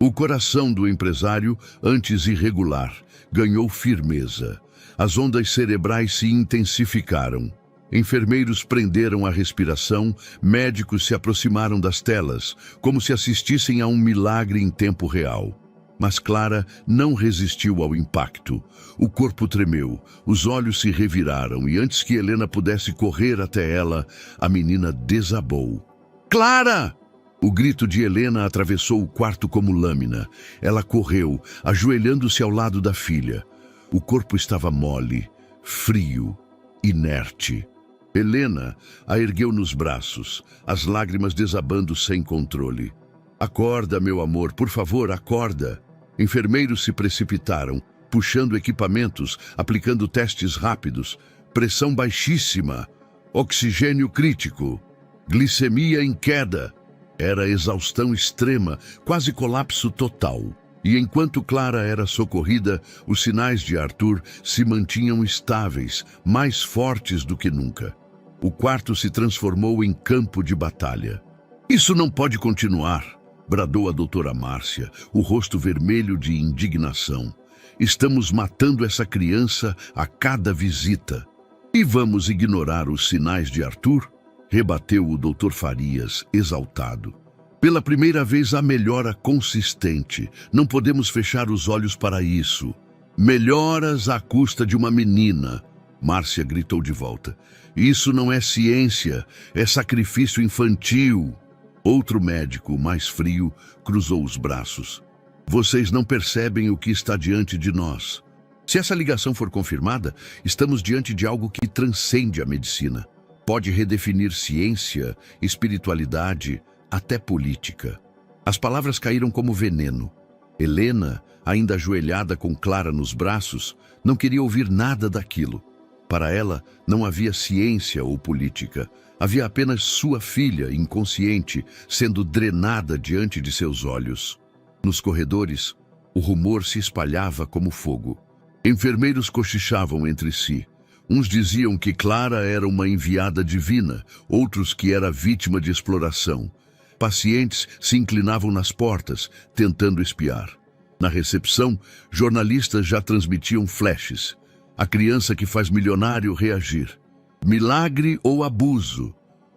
O coração do empresário, antes irregular, ganhou firmeza. As ondas cerebrais se intensificaram. Enfermeiros prenderam a respiração, médicos se aproximaram das telas, como se assistissem a um milagre em tempo real. Mas Clara não resistiu ao impacto. O corpo tremeu, os olhos se reviraram e antes que Helena pudesse correr até ela, a menina desabou. Clara! O grito de Helena atravessou o quarto como lâmina. Ela correu, ajoelhando-se ao lado da filha. O corpo estava mole, frio, inerte. Helena a ergueu nos braços, as lágrimas desabando sem controle. Acorda, meu amor, por favor, acorda. Enfermeiros se precipitaram, puxando equipamentos, aplicando testes rápidos, pressão baixíssima, oxigênio crítico, glicemia em queda. Era exaustão extrema, quase colapso total. E enquanto Clara era socorrida, os sinais de Arthur se mantinham estáveis, mais fortes do que nunca. O quarto se transformou em campo de batalha. Isso não pode continuar, bradou a doutora Márcia, o rosto vermelho de indignação. Estamos matando essa criança a cada visita. E vamos ignorar os sinais de Arthur? Rebateu o doutor Farias, exaltado. Pela primeira vez há melhora consistente. Não podemos fechar os olhos para isso. Melhoras à custa de uma menina. Márcia gritou de volta. Isso não é ciência, é sacrifício infantil. Outro médico, mais frio, cruzou os braços. Vocês não percebem o que está diante de nós. Se essa ligação for confirmada, estamos diante de algo que transcende a medicina. Pode redefinir ciência, espiritualidade, até política. As palavras caíram como veneno. Helena, ainda ajoelhada com Clara nos braços, não queria ouvir nada daquilo. Para ela, não havia ciência ou política. Havia apenas sua filha, inconsciente, sendo drenada diante de seus olhos. Nos corredores, o rumor se espalhava como fogo. Enfermeiros cochichavam entre si. Uns diziam que Clara era uma enviada divina, outros que era vítima de exploração. Pacientes se inclinavam nas portas, tentando espiar. Na recepção, jornalistas já transmitiam flashes. A criança que faz milionário reagir. Milagre ou abuso?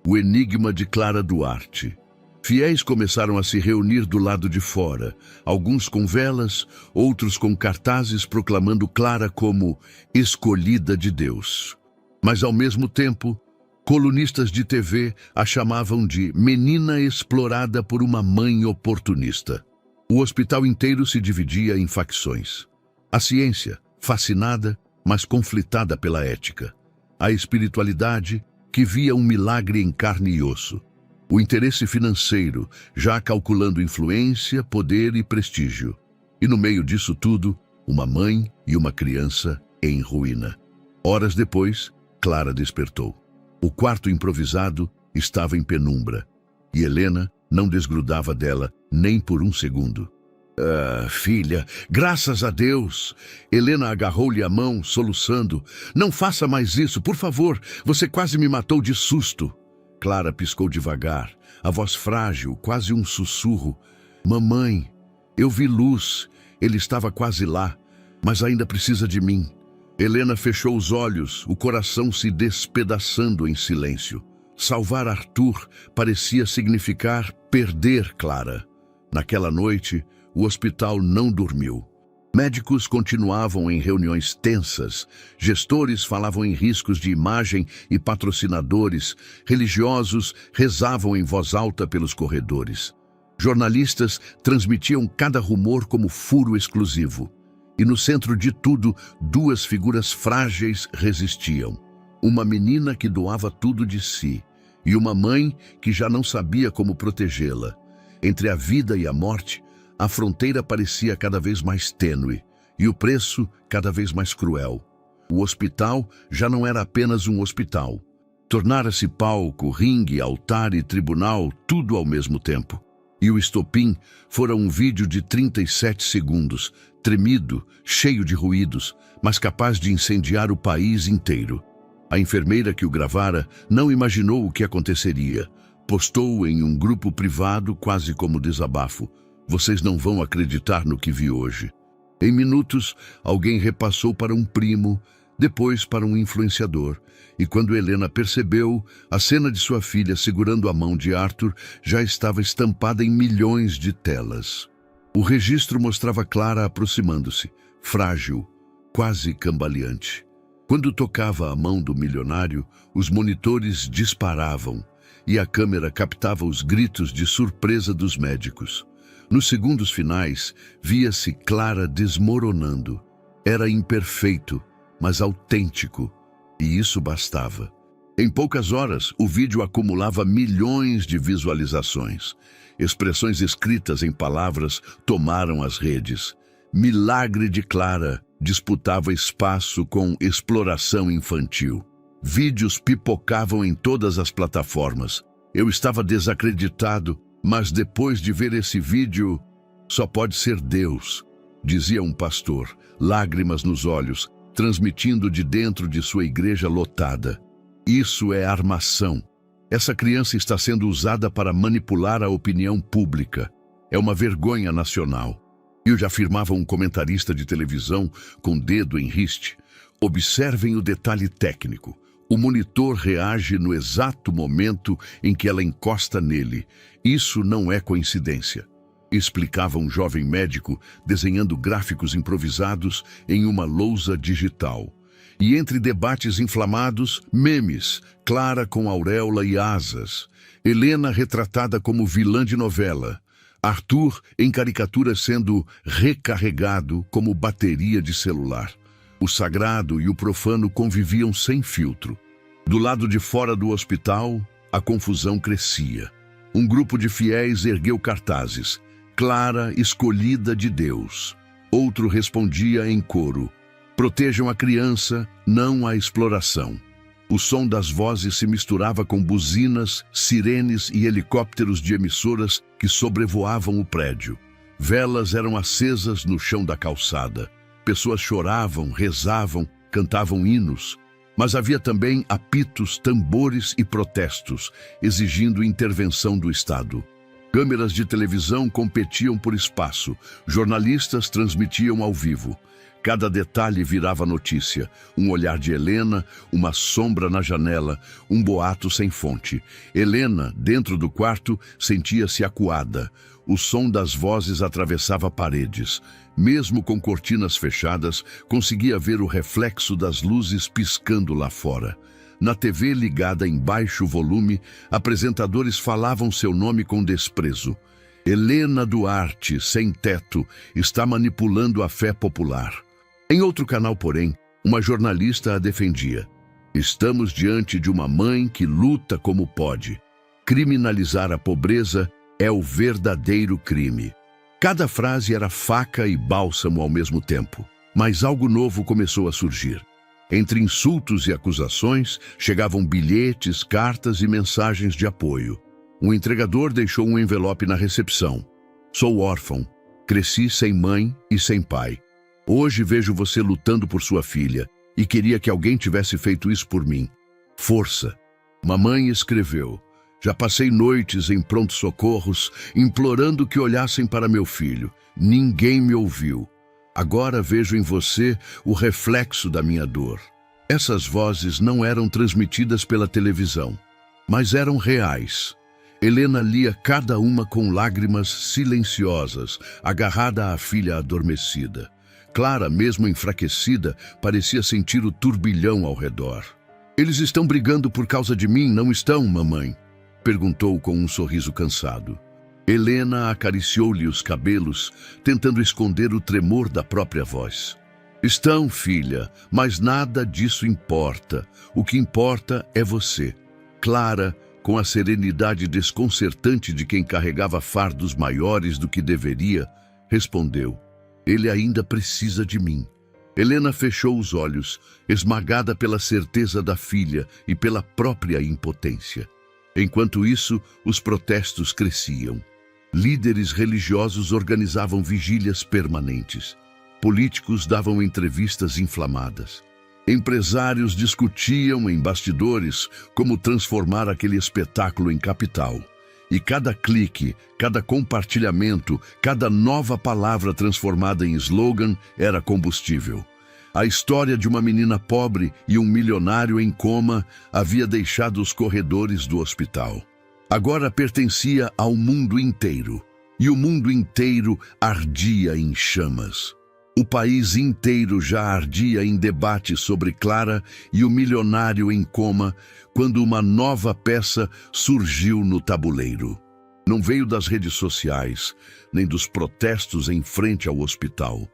O enigma de Clara Duarte. Fiéis começaram a se reunir do lado de fora, alguns com velas, outros com cartazes proclamando Clara como escolhida de Deus. Mas, ao mesmo tempo, colunistas de TV a chamavam de menina explorada por uma mãe oportunista. O hospital inteiro se dividia em facções. A ciência, fascinada, mas conflitada pela ética. A espiritualidade, que via um milagre em carne e osso. O interesse financeiro, já calculando influência, poder e prestígio. E no meio disso tudo, uma mãe e uma criança em ruína. Horas depois, Clara despertou. O quarto improvisado estava em penumbra, e Helena não desgrudava dela nem por um segundo. Ah, filha, graças a Deus! Helena agarrou-lhe a mão, soluçando. Não faça mais isso, por favor, você quase me matou de susto. Clara piscou devagar, a voz frágil, quase um sussurro. Mamãe, eu vi luz, ele estava quase lá, mas ainda precisa de mim. Helena fechou os olhos, o coração se despedaçando em silêncio. Salvar Arthur parecia significar perder Clara. Naquela noite, o hospital não dormiu. Médicos continuavam em reuniões tensas, gestores falavam em riscos de imagem e patrocinadores, religiosos rezavam em voz alta pelos corredores. Jornalistas transmitiam cada rumor como furo exclusivo. E no centro de tudo, duas figuras frágeis resistiam. Uma menina que doava tudo de si, e uma mãe que já não sabia como protegê-la. Entre a vida e a morte, a fronteira parecia cada vez mais tênue, e o preço cada vez mais cruel. O hospital já não era apenas um hospital. Tornara-se palco, ringue, altar e tribunal, tudo ao mesmo tempo. E o estopim fora um vídeo de 37 segundos, tremido, cheio de ruídos, mas capaz de incendiar o país inteiro. A enfermeira que o gravara não imaginou o que aconteceria. Postou em um grupo privado, quase como desabafo. Vocês não vão acreditar no que vi hoje. Em minutos, alguém repassou para um primo, depois para um influenciador. E quando Helena percebeu, a cena de sua filha segurando a mão de Arthur já estava estampada em milhões de telas. O registro mostrava Clara aproximando-se, frágil, quase cambaleante. Quando tocava a mão do milionário, os monitores disparavam e a câmera captava os gritos de surpresa dos médicos. Nos segundos finais, via-se Clara desmoronando. Era imperfeito, mas autêntico, e isso bastava. Em poucas horas, o vídeo acumulava milhões de visualizações. Expressões escritas em palavras tomaram as redes. Milagre de Clara disputava espaço com exploração infantil. Vídeos pipocavam em todas as plataformas. Eu estava desacreditado, mas depois de ver esse vídeo, só pode ser Deus, dizia um pastor, lágrimas nos olhos, transmitindo de dentro de sua igreja lotada. Isso é armação. Essa criança está sendo usada para manipular a opinião pública. É uma vergonha nacional. E já afirmava um comentarista de televisão com dedo em riste. Observem o detalhe técnico. O monitor reage no exato momento em que ela encosta nele. Isso não é coincidência. Explicava um jovem médico desenhando gráficos improvisados em uma lousa digital. E entre debates inflamados, memes, Clara com auréola e asas, Helena retratada como vilã de novela, Arthur em caricatura sendo recarregado como bateria de celular. O sagrado e o profano conviviam sem filtro. Do lado de fora do hospital, a confusão crescia. Um grupo de fiéis ergueu cartazes. Clara, escolhida de Deus. Outro respondia em coro. Protejam a criança, não a exploração. O som das vozes se misturava com buzinas, sirenes e helicópteros de emissoras que sobrevoavam o prédio. Velas eram acesas no chão da calçada. Pessoas choravam, rezavam, cantavam hinos. Mas havia também apitos, tambores e protestos, exigindo intervenção do Estado. Câmeras de televisão competiam por espaço, jornalistas transmitiam ao vivo. Cada detalhe virava notícia. Um olhar de Helena, uma sombra na janela, um boato sem fonte. Helena, dentro do quarto, sentia-se acuada. O som das vozes atravessava paredes. Mesmo com cortinas fechadas, conseguia ver o reflexo das luzes piscando lá fora. Na TV ligada em baixo volume, apresentadores falavam seu nome com desprezo. Helena Duarte, sem teto, está manipulando a fé popular. Em outro canal, porém, Uma jornalista a defendia. Estamos diante de uma mãe que luta como pode. Criminalizar a pobreza é o verdadeiro crime. Cada frase era faca e bálsamo ao mesmo tempo. Mas algo novo começou a surgir. Entre insultos e acusações, chegavam bilhetes, cartas e mensagens de apoio. Um entregador deixou um envelope na recepção. Sou órfão. Cresci sem mãe e sem pai. Hoje vejo você lutando por sua filha e queria que alguém tivesse feito isso por mim. Força. Mamãe escreveu. Já passei noites em pronto-socorros implorando que olhassem para meu filho. Ninguém me ouviu. Agora vejo em você o reflexo da minha dor. Essas vozes não eram transmitidas pela televisão, mas eram reais. Helena lia cada uma com lágrimas silenciosas, agarrada à filha adormecida. Clara, mesmo enfraquecida, parecia sentir o turbilhão ao redor. Eles estão brigando por causa de mim, não estão, mamãe? Perguntou com um sorriso cansado. Helena acariciou-lhe os cabelos, tentando esconder o tremor da própria voz. Estão, filha, mas nada disso importa. O que importa é você. Clara, com a serenidade desconcertante de quem carregava fardos maiores do que deveria, respondeu. Ele ainda precisa de mim. Helena fechou os olhos, esmagada pela certeza da filha e pela própria impotência. Enquanto isso, os protestos cresciam. Líderes religiosos organizavam vigílias permanentes. Políticos davam entrevistas inflamadas. Empresários discutiam em bastidores como transformar aquele espetáculo em capital. E cada clique, cada compartilhamento, cada nova palavra transformada em slogan era combustível. A história de uma menina pobre e um milionário em coma havia deixado os corredores do hospital. Agora pertencia ao mundo inteiro, e o mundo inteiro ardia em chamas. O país inteiro já ardia em debate sobre Clara e o milionário em coma quando uma nova peça surgiu no tabuleiro. Não veio das redes sociais, nem dos protestos em frente ao hospital.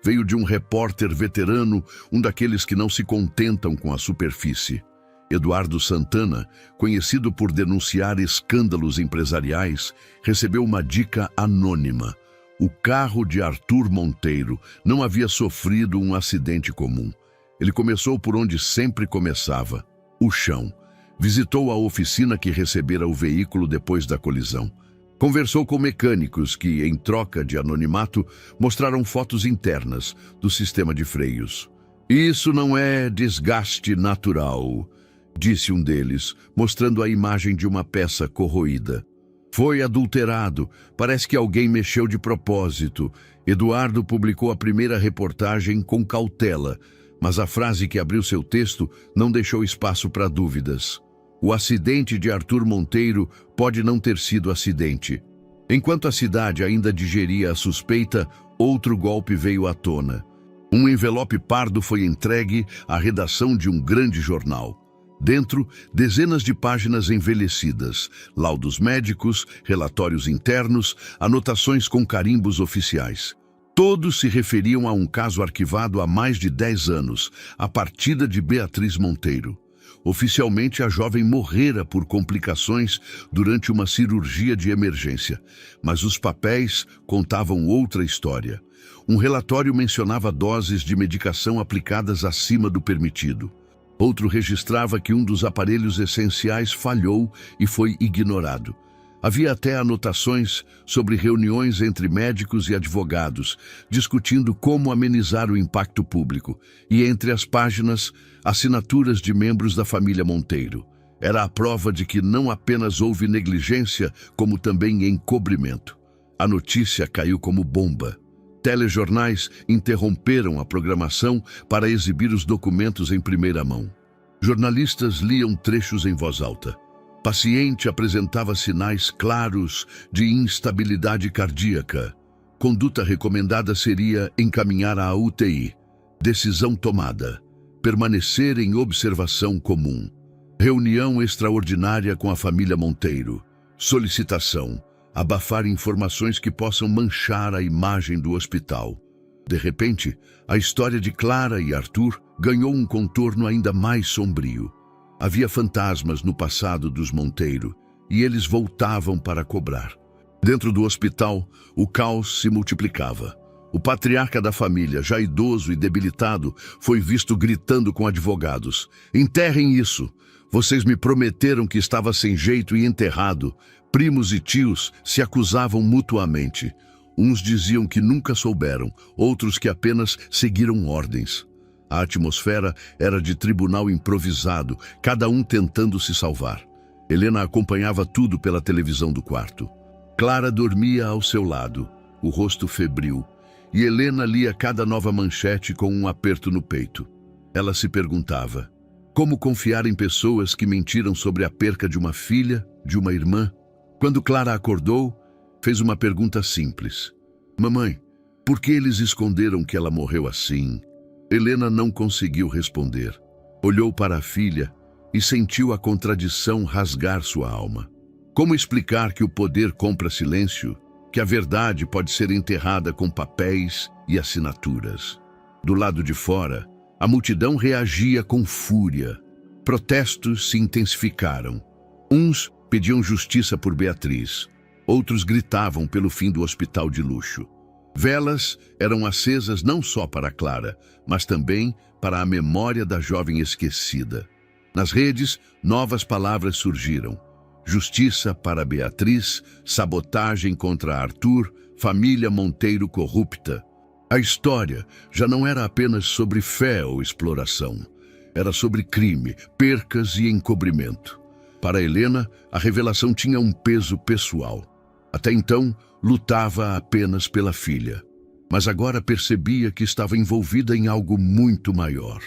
Veio de um repórter veterano, um daqueles que não se contentam com a superfície. Eduardo Santana, conhecido por denunciar escândalos empresariais, recebeu uma dica anônima. O carro de Arthur Monteiro não havia sofrido um acidente comum. Ele começou por onde sempre começava, o chão. Visitou a oficina que recebera o veículo depois da colisão. Conversou com mecânicos que, em troca de anonimato, mostraram fotos internas do sistema de freios. Isso não é desgaste natural, disse um deles, mostrando a imagem de uma peça corroída. Foi adulterado, parece que alguém mexeu de propósito. Eduardo publicou a primeira reportagem com cautela, mas a frase que abriu seu texto não deixou espaço para dúvidas. O acidente de Arthur Monteiro pode não ter sido acidente. Enquanto a cidade ainda digeria a suspeita, outro golpe veio à tona. Um envelope pardo foi entregue à redação de um grande jornal. Dentro, dezenas de páginas envelhecidas, laudos médicos, relatórios internos, anotações com carimbos oficiais. Todos se referiam a um caso arquivado há mais de 10 anos, a partida de Beatriz Monteiro. Oficialmente, a jovem morrera por complicações durante uma cirurgia de emergência, mas os papéis contavam outra história. Um relatório mencionava doses de medicação aplicadas acima do permitido. Outro registrava que um dos aparelhos essenciais falhou e foi ignorado. Havia até anotações sobre reuniões entre médicos e advogados, discutindo como amenizar o impacto público, e entre as páginas, assinaturas de membros da família Monteiro. Era a prova de que não apenas houve negligência, como também encobrimento. A notícia caiu como bomba. Telejornais interromperam a programação para exibir os documentos em primeira mão. Jornalistas liam trechos em voz alta. Paciente apresentava sinais claros de instabilidade cardíaca. Conduta recomendada seria encaminhar à UTI. Decisão tomada. Permanecer em observação comum. Reunião extraordinária com a família Monteiro. Solicitação. Abafar informações que possam manchar a imagem do hospital. De repente, a história de Clara e Arthur ganhou um contorno ainda mais sombrio. Havia fantasmas no passado dos Monteiro e eles voltavam para cobrar. Dentro do hospital, o caos se multiplicava. O patriarca da família, já idoso e debilitado, foi visto gritando com advogados: "Enterrem isso! Vocês me prometeram que estava sem jeito e enterrado." Primos e tios se acusavam mutuamente. Uns diziam que nunca souberam, outros que apenas seguiram ordens. A atmosfera era de tribunal improvisado, cada um tentando se salvar. Helena acompanhava tudo pela televisão do quarto. Clara dormia ao seu lado, o rosto febril, e Helena lia cada nova manchete com um aperto no peito. Ela se perguntava: como confiar em pessoas que mentiram sobre a perca de uma filha, de uma irmã? Quando Clara acordou, fez uma pergunta simples: "Mamãe, por que eles esconderam que ela morreu assim?" Helena não conseguiu responder. Olhou para a filha e sentiu a contradição rasgar sua alma. Como explicar que o poder compra silêncio, que a verdade pode ser enterrada com papéis e assinaturas? Do lado de fora, a multidão reagia com fúria. Protestos se intensificaram. Uns pediam justiça por Beatriz, outros gritavam pelo fim do hospital de luxo. Velas eram acesas não só para Clara, mas também para a memória da jovem esquecida. Nas redes, novas palavras surgiram: justiça para Beatriz, sabotagem contra Arthur, família Monteiro corrupta. A história já não era apenas sobre fé ou exploração. Era sobre crime, percas e encobrimento. Para Helena, a revelação tinha um peso pessoal. Até então, lutava apenas pela filha. Mas agora percebia que estava envolvida em algo muito maior.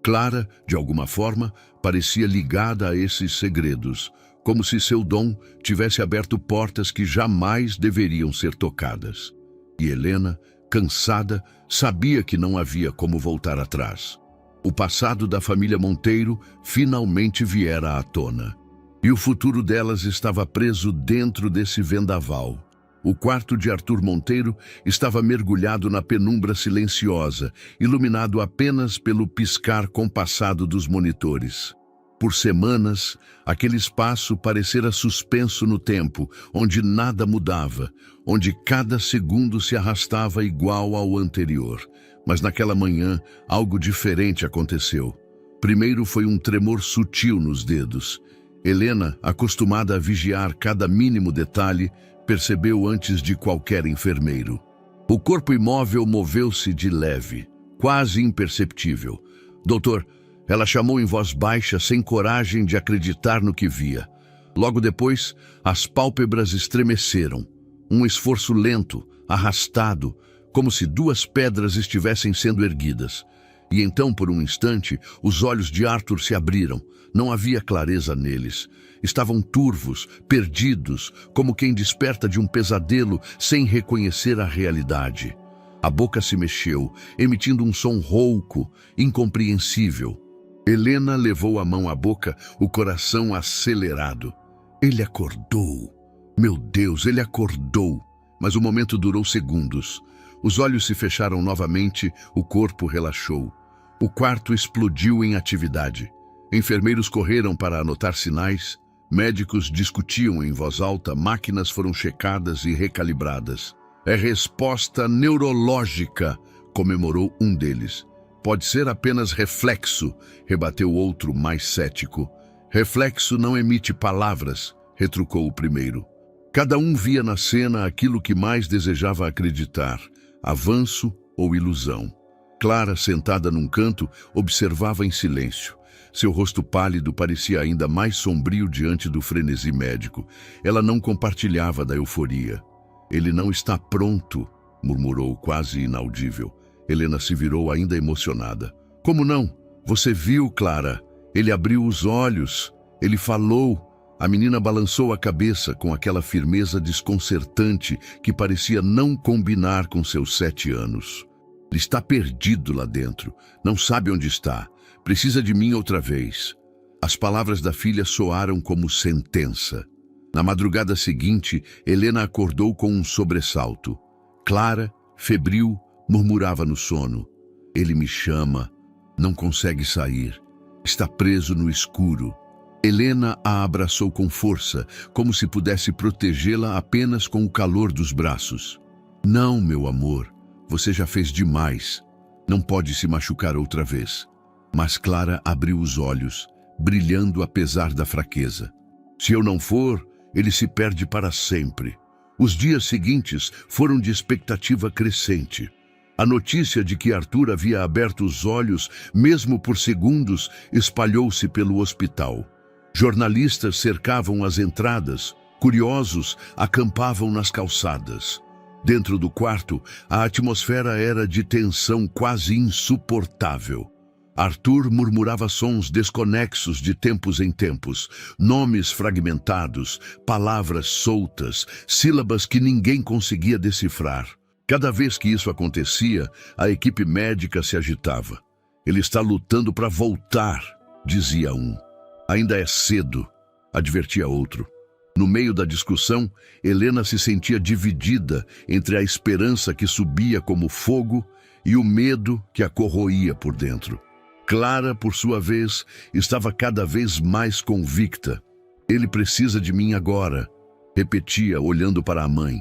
Clara, de alguma forma, parecia ligada a esses segredos, como se seu dom tivesse aberto portas que jamais deveriam ser tocadas. E Helena, cansada, sabia que não havia como voltar atrás. O passado da família Monteiro finalmente viera à tona. E o futuro delas estava preso dentro desse vendaval. O quarto de Arthur Monteiro estava mergulhado na penumbra silenciosa, iluminado apenas pelo piscar compassado dos monitores. Por semanas, aquele espaço parecera suspenso no tempo, onde nada mudava, onde cada segundo se arrastava igual ao anterior. Mas naquela manhã, algo diferente aconteceu. Primeiro foi um tremor sutil nos dedos. Helena, acostumada a vigiar cada mínimo detalhe, percebeu antes de qualquer enfermeiro. O corpo imóvel moveu-se de leve, quase imperceptível. "Doutor", ela chamou em voz baixa, sem coragem de acreditar no que via. Logo depois, as pálpebras estremeceram. Um esforço lento, arrastado, como se duas pedras estivessem sendo erguidas. E então, por um instante, os olhos de Arthur se abriram. Não havia clareza neles. Estavam turvos, perdidos, como quem desperta de um pesadelo sem reconhecer a realidade. A boca se mexeu, emitindo um som rouco, incompreensível. Helena levou a mão à boca, o coração acelerado. Ele acordou. Meu Deus, ele acordou. Mas o momento durou segundos. Os olhos se fecharam novamente, o corpo relaxou. O quarto explodiu em atividade. Enfermeiros correram para anotar sinais, médicos discutiam em voz alta, máquinas foram checadas e recalibradas. "É resposta neurológica", comemorou um deles. "Pode ser apenas reflexo", rebateu outro mais cético. "Reflexo não emite palavras", retrucou o primeiro. Cada um via na cena aquilo que mais desejava acreditar, avanço ou ilusão. Clara, sentada num canto, observava em silêncio. Seu rosto pálido parecia ainda mais sombrio diante do frenesi médico. Ela não compartilhava da euforia. "Ele não está pronto", murmurou, quase inaudível. Helena se virou ainda emocionada. "Como não? Você viu, Clara? Ele abriu os olhos. Ele falou." A menina balançou a cabeça com aquela firmeza desconcertante que parecia não combinar com seus 7 anos. "Ele está perdido lá dentro. Não sabe onde está. Precisa de mim outra vez." As palavras da filha soaram como sentença. Na madrugada seguinte, Helena acordou com um sobressalto. Clara, febril, murmurava no sono: "Ele me chama." Não consegue sair. Está preso no escuro. Helena a abraçou com força, como se pudesse protegê-la apenas com o calor dos braços. Não, meu amor, você já fez demais. Não pode se machucar outra vez. Mas Clara abriu os olhos, brilhando apesar da fraqueza. Se eu não for, ele se perde para sempre. Os dias seguintes foram de expectativa crescente. A notícia de que Arthur havia aberto os olhos, mesmo por segundos, espalhou-se pelo hospital. Jornalistas cercavam as entradas, curiosos acampavam nas calçadas. Dentro do quarto, a atmosfera era de tensão quase insuportável. Arthur murmurava sons desconexos de tempos em tempos, nomes fragmentados, palavras soltas, sílabas que ninguém conseguia decifrar. Cada vez que isso acontecia, a equipe médica se agitava. Ele está lutando para voltar, dizia um. Ainda é cedo, advertia outro. No meio da discussão, Helena se sentia dividida entre a esperança que subia como fogo e o medo que a corroía por dentro. Clara, por sua vez, estava cada vez mais convicta. Ele precisa de mim agora, repetia, olhando para a mãe.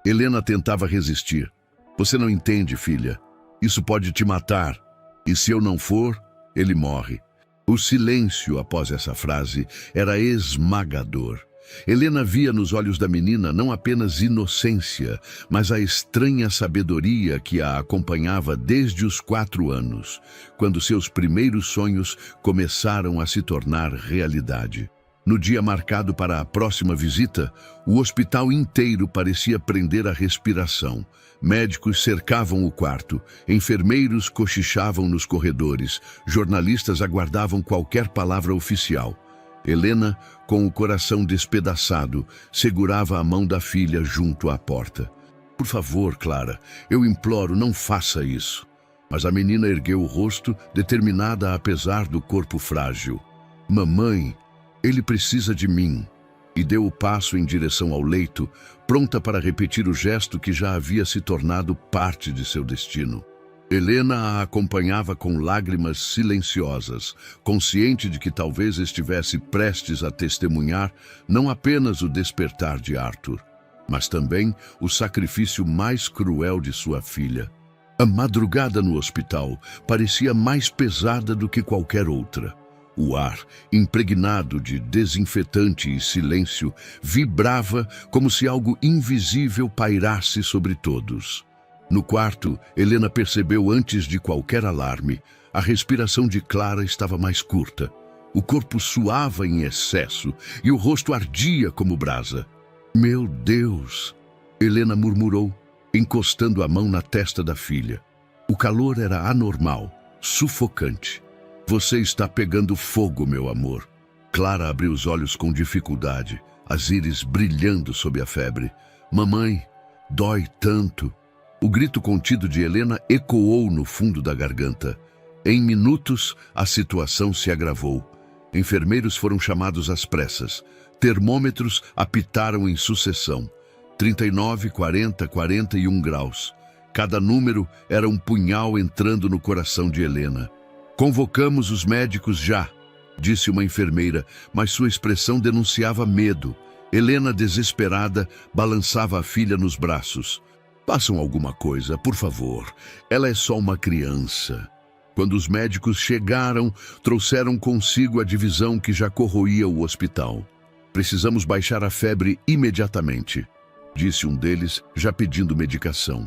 Helena tentava resistir. Você não entende, filha. Isso pode te matar. E se eu não for, ele morre. O silêncio após essa frase era esmagador. Helena via nos olhos da menina não apenas inocência, mas a estranha sabedoria que a acompanhava desde os 4 anos, quando seus primeiros sonhos começaram a se tornar realidade. No dia marcado para a próxima visita, o hospital inteiro parecia prender a respiração. Médicos cercavam o quarto, enfermeiros cochichavam nos corredores, jornalistas aguardavam qualquer palavra oficial. Helena, com o coração despedaçado, segurava a mão da filha junto à porta. Por favor, Clara, eu imploro, não faça isso. Mas a menina ergueu o rosto, determinada apesar do corpo frágil. Mamãe, ele precisa de mim. E deu o passo em direção ao leito, pronta para repetir o gesto que já havia se tornado parte de seu destino. Helena a acompanhava com lágrimas silenciosas, consciente de que talvez estivesse prestes a testemunhar não apenas o despertar de Arthur, mas também o sacrifício mais cruel de sua filha. A madrugada no hospital parecia mais pesada do que qualquer outra. O ar, impregnado de desinfetante e silêncio, vibrava como se algo invisível pairasse sobre todos. No quarto, Helena percebeu antes de qualquer alarme, a respiração de Clara estava mais curta. O corpo suava em excesso e o rosto ardia como brasa. Meu Deus! Helena murmurou, encostando a mão na testa da filha. O calor era anormal, sufocante. Você está pegando fogo, meu amor. Clara abriu os olhos com dificuldade, as íris brilhando sob a febre. Mamãe, dói tanto. O grito contido de Helena ecoou no fundo da garganta. Em minutos, a situação se agravou. Enfermeiros foram chamados às pressas. Termômetros apitaram em sucessão. 39, 40, 41 graus. Cada número era um punhal entrando no coração de Helena. Convocamos os médicos já, disse uma enfermeira, mas sua expressão denunciava medo. Helena, desesperada, balançava a filha nos braços. Façam alguma coisa, por favor. Ela é só uma criança. Quando os médicos chegaram, trouxeram consigo a divisão que já corroía o hospital. Precisamos baixar a febre imediatamente, disse um deles, já pedindo medicação.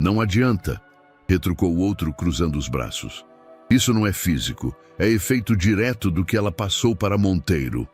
Não adianta, retrucou o outro, cruzando os braços. Isso não é físico, é efeito direto do que ela passou para Monteiro.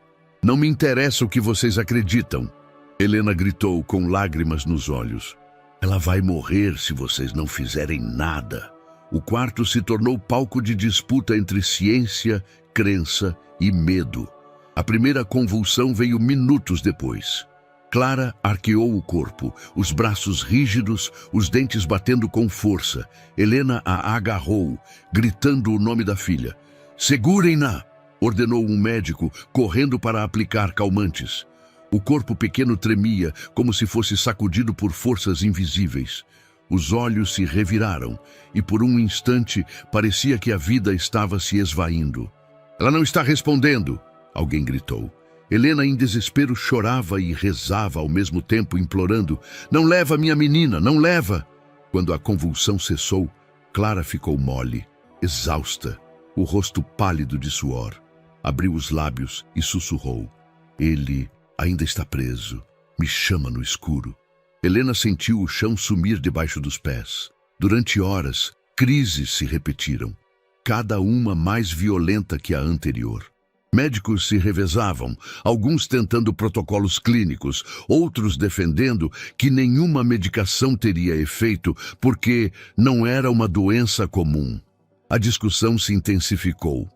Não me interessa o que vocês acreditam. Helena gritou com lágrimas nos olhos. Ela vai morrer se vocês não fizerem nada. O quarto se tornou palco de disputa entre ciência, crença e medo. A primeira convulsão veio minutos depois. Clara arqueou o corpo, os braços rígidos, os dentes batendo com força. Helena a agarrou, gritando o nome da filha. Segurem-na! Ordenou um médico, correndo para aplicar calmantes. O corpo pequeno tremia, como se fosse sacudido por forças invisíveis. Os olhos se reviraram e por um instante parecia que a vida estava se esvaindo. Ela não está respondendo, alguém gritou. Helena, em desespero, chorava e rezava ao mesmo tempo, implorando: não leva minha menina, não leva! Quando a convulsão cessou, Clara ficou mole, exausta, o rosto pálido de suor. Abriu os lábios e sussurrou: ele ainda está preso, me chama no escuro. Helena sentiu o chão sumir debaixo dos pés. Durante horas, crises se repetiram, cada uma mais violenta que a anterior. Médicos se revezavam, alguns tentando protocolos clínicos, outros defendendo que nenhuma medicação teria efeito porque não era uma doença comum. A discussão se intensificou.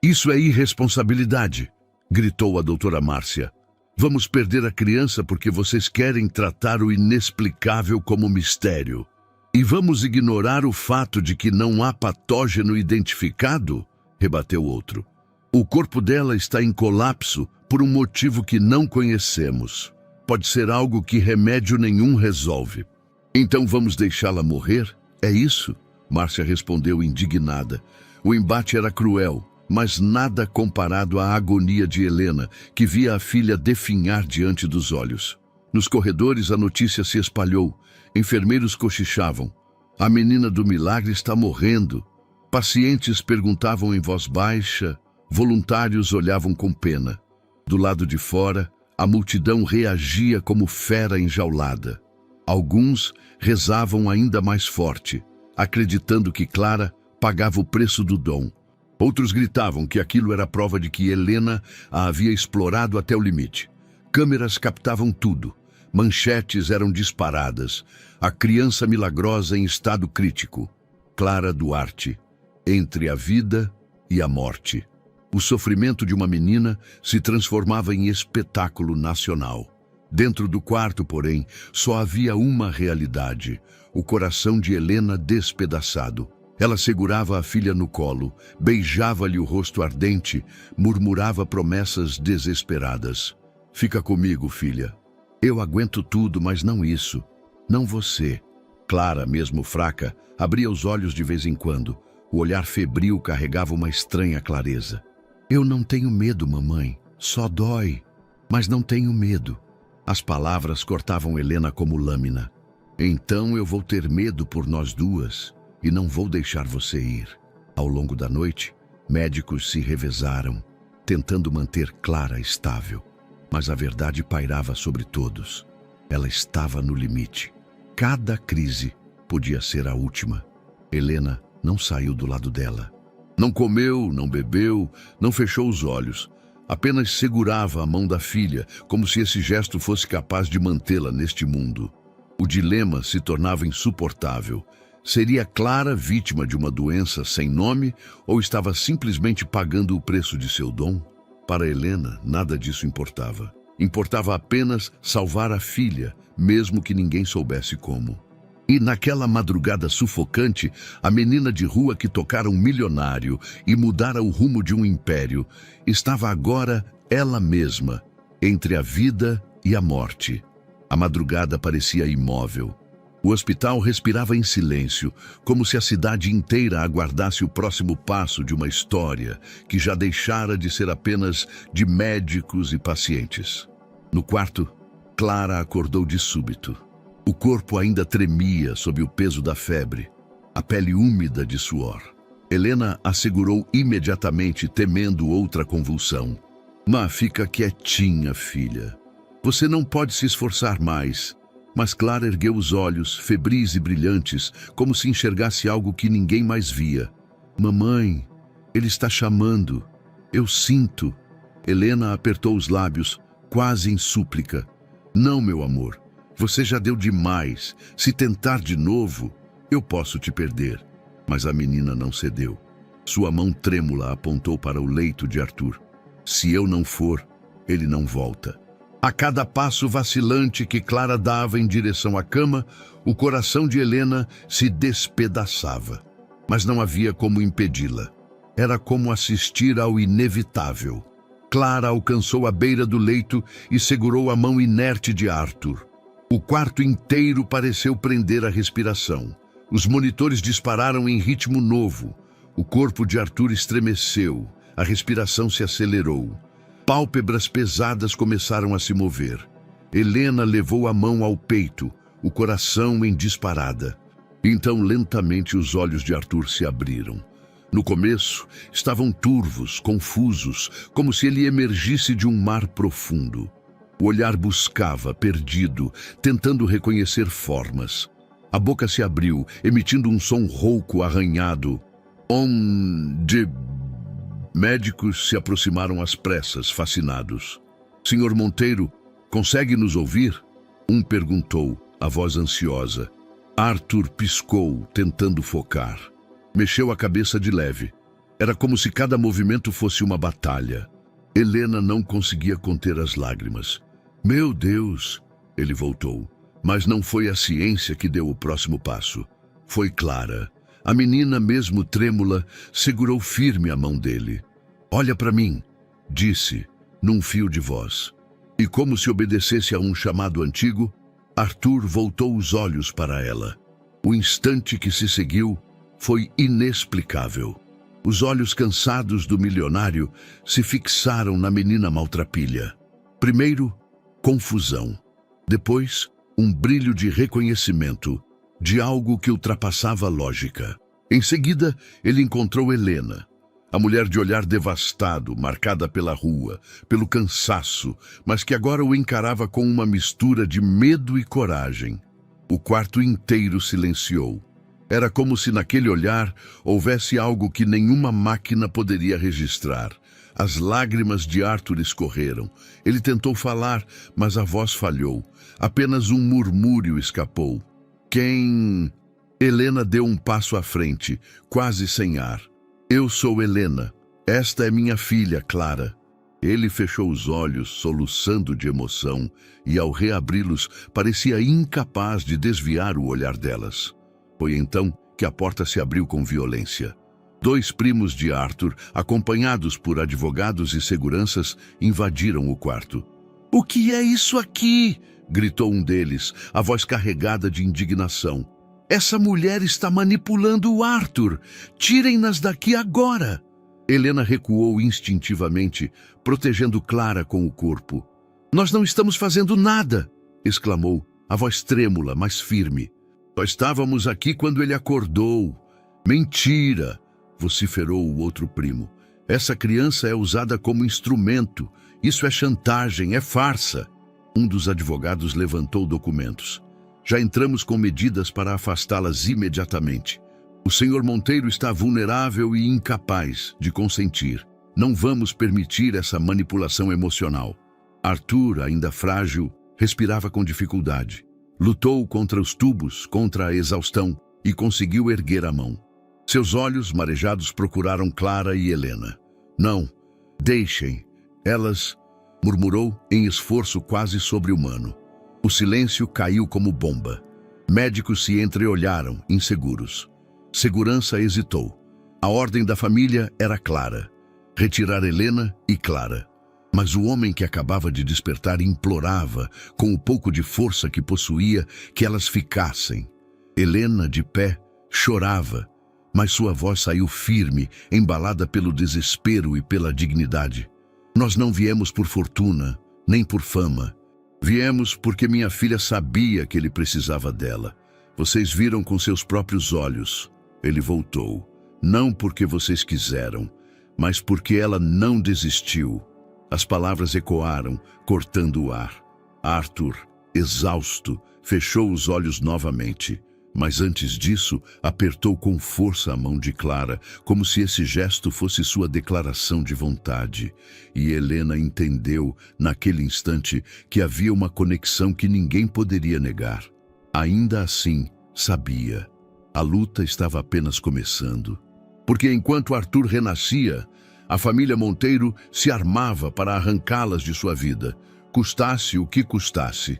Isso é irresponsabilidade, gritou a doutora Márcia. Vamos perder a criança porque vocês querem tratar o inexplicável como mistério. E vamos ignorar o fato de que não há patógeno identificado? Rebateu outro. O corpo dela está em colapso por um motivo que não conhecemos. Pode ser algo que remédio nenhum resolve. Então vamos deixá-la morrer? É isso? Márcia respondeu indignada. O embate era cruel, mas nada comparado à agonia de Helena, que via a filha definhar diante dos olhos. Nos corredores a notícia se espalhou. Enfermeiros cochichavam. A menina do milagre está morrendo. Pacientes perguntavam em voz baixa. Voluntários olhavam com pena. Do lado de fora, a multidão reagia como fera enjaulada. Alguns rezavam ainda mais forte, acreditando que Clara pagava o preço do dom. Outros gritavam que aquilo era prova de que Helena a havia explorado até o limite. Câmeras captavam tudo. Manchetes eram disparadas. A criança milagrosa em estado crítico. Clara Duarte, entre a vida e a morte. O sofrimento de uma menina se transformava em espetáculo nacional. Dentro do quarto, porém, só havia uma realidade: o coração de Helena despedaçado. Ela segurava a filha no colo, beijava-lhe o rosto ardente, murmurava promessas desesperadas. Fica comigo, filha. Eu aguento tudo, mas não isso. Não você. Clara, mesmo fraca, abria os olhos de vez em quando. O olhar febril carregava uma estranha clareza. Eu não tenho medo, mamãe. Só dói. Mas não tenho medo. As palavras cortavam Helena como lâmina. Então eu vou ter medo por nós duas e não vou deixar você ir. Ao longo da noite, médicos se revezaram, tentando manter Clara estável. Mas a verdade pairava sobre todos. Ela estava no limite. Cada crise podia ser a última. Helena não saiu do lado dela. Não comeu, não bebeu, não fechou os olhos. Apenas segurava a mão da filha, como se esse gesto fosse capaz de mantê-la neste mundo. O dilema se tornava insuportável. Seria Clara vítima de uma doença sem nome ou estava simplesmente pagando o preço de seu dom? Para Helena, nada disso importava. Importava apenas salvar a filha, mesmo que ninguém soubesse como. E naquela madrugada sufocante, a menina de rua que tocara um milionário e mudara o rumo de um império, estava agora ela mesma, entre a vida e a morte. A madrugada parecia imóvel. O hospital respirava em silêncio, como se a cidade inteira aguardasse o próximo passo de uma história que já deixara de ser apenas de médicos e pacientes. No quarto, Clara acordou de súbito. O corpo ainda tremia sob o peso da febre, a pele úmida de suor. Helena a segurou imediatamente, temendo outra convulsão. Fica quietinha, filha. Você não pode se esforçar mais. Mas Clara ergueu os olhos, febris e brilhantes, como se enxergasse algo que ninguém mais via. Mamãe, ele está chamando. Eu sinto. Helena apertou os lábios, quase em súplica. Não, meu amor. Você já deu demais. Se tentar de novo, eu posso te perder. Mas a menina não cedeu. Sua mão trêmula apontou para o leito de Arthur. Se eu não for, ele não volta. A cada passo vacilante que Clara dava em direção à cama, o coração de Helena se despedaçava. Mas não havia como impedi-la. Era como assistir ao inevitável. Clara alcançou a beira do leito e segurou a mão inerte de Arthur. O quarto inteiro pareceu prender a respiração. Os monitores dispararam em ritmo novo. O corpo de Arthur estremeceu, a respiração se acelerou. Pálpebras pesadas começaram a se mover. Helena levou a mão ao peito, o coração em disparada. Então, lentamente, os olhos de Arthur se abriram. No começo, estavam turvos, confusos, como se ele emergisse de um mar profundo. O olhar buscava, perdido, tentando reconhecer formas. A boca se abriu, emitindo um som rouco, arranhado. De... Médicos se aproximaram às pressas, fascinados. Senhor Monteiro, consegue nos ouvir? Um perguntou, a voz ansiosa. Arthur piscou, tentando focar. Mexeu a cabeça de leve. Era como se cada movimento fosse uma batalha. Helena não conseguia conter as lágrimas. Meu Deus! Ele voltou. Mas não foi a ciência que deu o próximo passo. Foi Clara. A menina, mesmo trêmula, segurou firme a mão dele. Olha para mim, disse, num fio de voz. E como se obedecesse a um chamado antigo, Arthur voltou os olhos para ela. O instante que se seguiu foi inexplicável. Os olhos cansados do milionário se fixaram na menina maltrapilha. Primeiro, confusão. Depois, um brilho de reconhecimento, de algo que ultrapassava a lógica. Em seguida, ele encontrou Helena, a mulher de olhar devastado, marcada pela rua, pelo cansaço, mas que agora o encarava com uma mistura de medo e coragem. O quarto inteiro silenciou. Era como se naquele olhar houvesse algo que nenhuma máquina poderia registrar. As lágrimas de Arthur escorreram. Ele tentou falar, mas a voz falhou. Apenas um murmúrio escapou. Quem... Helena deu um passo à frente, quase sem ar. Eu sou Helena. Esta é minha filha, Clara. Ele fechou os olhos, soluçando de emoção, e ao reabri-los, parecia incapaz de desviar o olhar delas. Foi então que a porta se abriu com violência. 2 primos de Arthur, acompanhados por advogados e seguranças, invadiram o quarto. "O que é isso aqui?" gritou um deles, a voz carregada de indignação. "Essa mulher está manipulando o Arthur! Tirem-nas daqui agora!" Helena recuou instintivamente, protegendo Clara com o corpo. "Nós não estamos fazendo nada!" exclamou, a voz trêmula, mas firme. "Só estávamos aqui quando ele acordou." "Mentira!" vociferou o outro primo. "Essa criança é usada como instrumento. Isso é chantagem, é farsa." Um dos advogados levantou documentos. "Já entramos com medidas para afastá-las imediatamente. O senhor Monteiro está vulnerável e incapaz de consentir. Não vamos permitir essa manipulação emocional." Arthur, ainda frágil, respirava com dificuldade. Lutou contra os tubos, contra a exaustão, e conseguiu erguer a mão. Seus olhos marejados procuraram Clara e Helena. "Não, deixem. Elas..." murmurou em esforço quase sobre-humano. O silêncio caiu como bomba. Médicos se entreolharam, inseguros. Segurança hesitou. A ordem da família era clara: retirar Helena e Clara. Mas o homem que acabava de despertar implorava, com o pouco de força que possuía, que elas ficassem. Helena, de pé, chorava, mas sua voz saiu firme, embalada pelo desespero e pela dignidade. "Nós não viemos por fortuna, nem por fama. Viemos porque minha filha sabia que ele precisava dela. Vocês viram com seus próprios olhos." Ele voltou. "Não porque vocês quiseram, mas porque ela não desistiu." As palavras ecoaram, cortando o ar. Arthur, exausto, fechou os olhos novamente. Mas antes disso, apertou com força a mão de Clara, como se esse gesto fosse sua declaração de vontade. E Helena entendeu, naquele instante, que havia uma conexão que ninguém poderia negar. Ainda assim, sabia. A luta estava apenas começando. Porque enquanto Arthur renascia, a família Monteiro se armava para arrancá-las de sua vida, custasse o que custasse.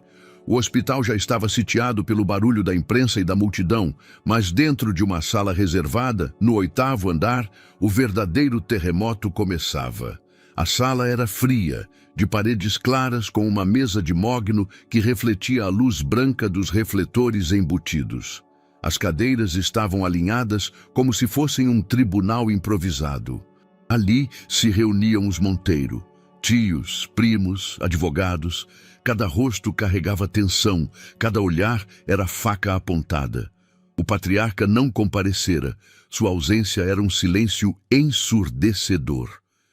O hospital já estava sitiado pelo barulho da imprensa e da multidão, mas dentro de uma sala reservada, no 8º andar, o verdadeiro terremoto começava. A sala era fria, de paredes claras com uma mesa de mogno que refletia a luz branca dos refletores embutidos. As cadeiras estavam alinhadas como se fossem um tribunal improvisado. Ali se reuniam os Monteiro, tios, primos, advogados. Cada rosto carregava tensão, cada olhar era faca apontada. O patriarca não comparecera. Sua ausência era um silêncio ensurdecedor.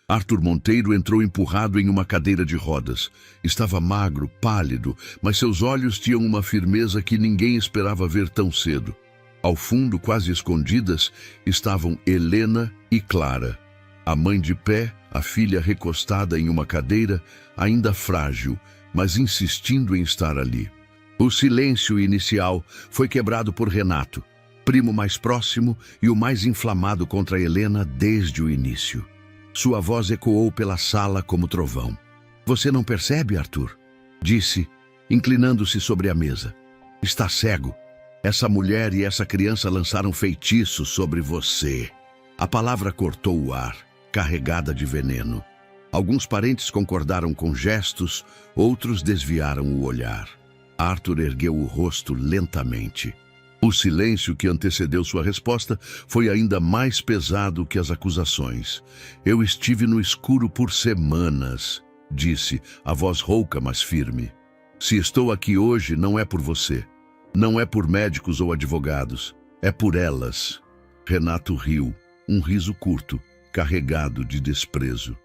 Arthur Monteiro entrou empurrado em uma cadeira de rodas. Estava magro, pálido, mas seus olhos tinham uma firmeza que ninguém esperava ver tão cedo. Ao fundo, quase escondidas, estavam Helena e Clara. A mãe de pé, a filha recostada em uma cadeira, ainda frágil, mas insistindo em estar ali. O silêncio inicial foi quebrado por Renato, primo mais próximo e o mais inflamado contra Helena desde o início. Sua voz ecoou pela sala como trovão. "Você não percebe, Arthur?" disse, inclinando-se sobre a mesa. "Está cego. Essa mulher e essa criança lançaram feitiços sobre você." A palavra cortou o ar, carregada de veneno. Alguns parentes concordaram com gestos, outros desviaram o olhar. Arthur ergueu o rosto lentamente. O silêncio que antecedeu sua resposta foi ainda mais pesado que as acusações. "Eu estive no escuro por semanas", disse, a voz rouca, mas firme. "Se estou aqui hoje, não é por você. Não é por médicos ou advogados. É por elas." Renato riu, um riso curto, carregado de desprezo.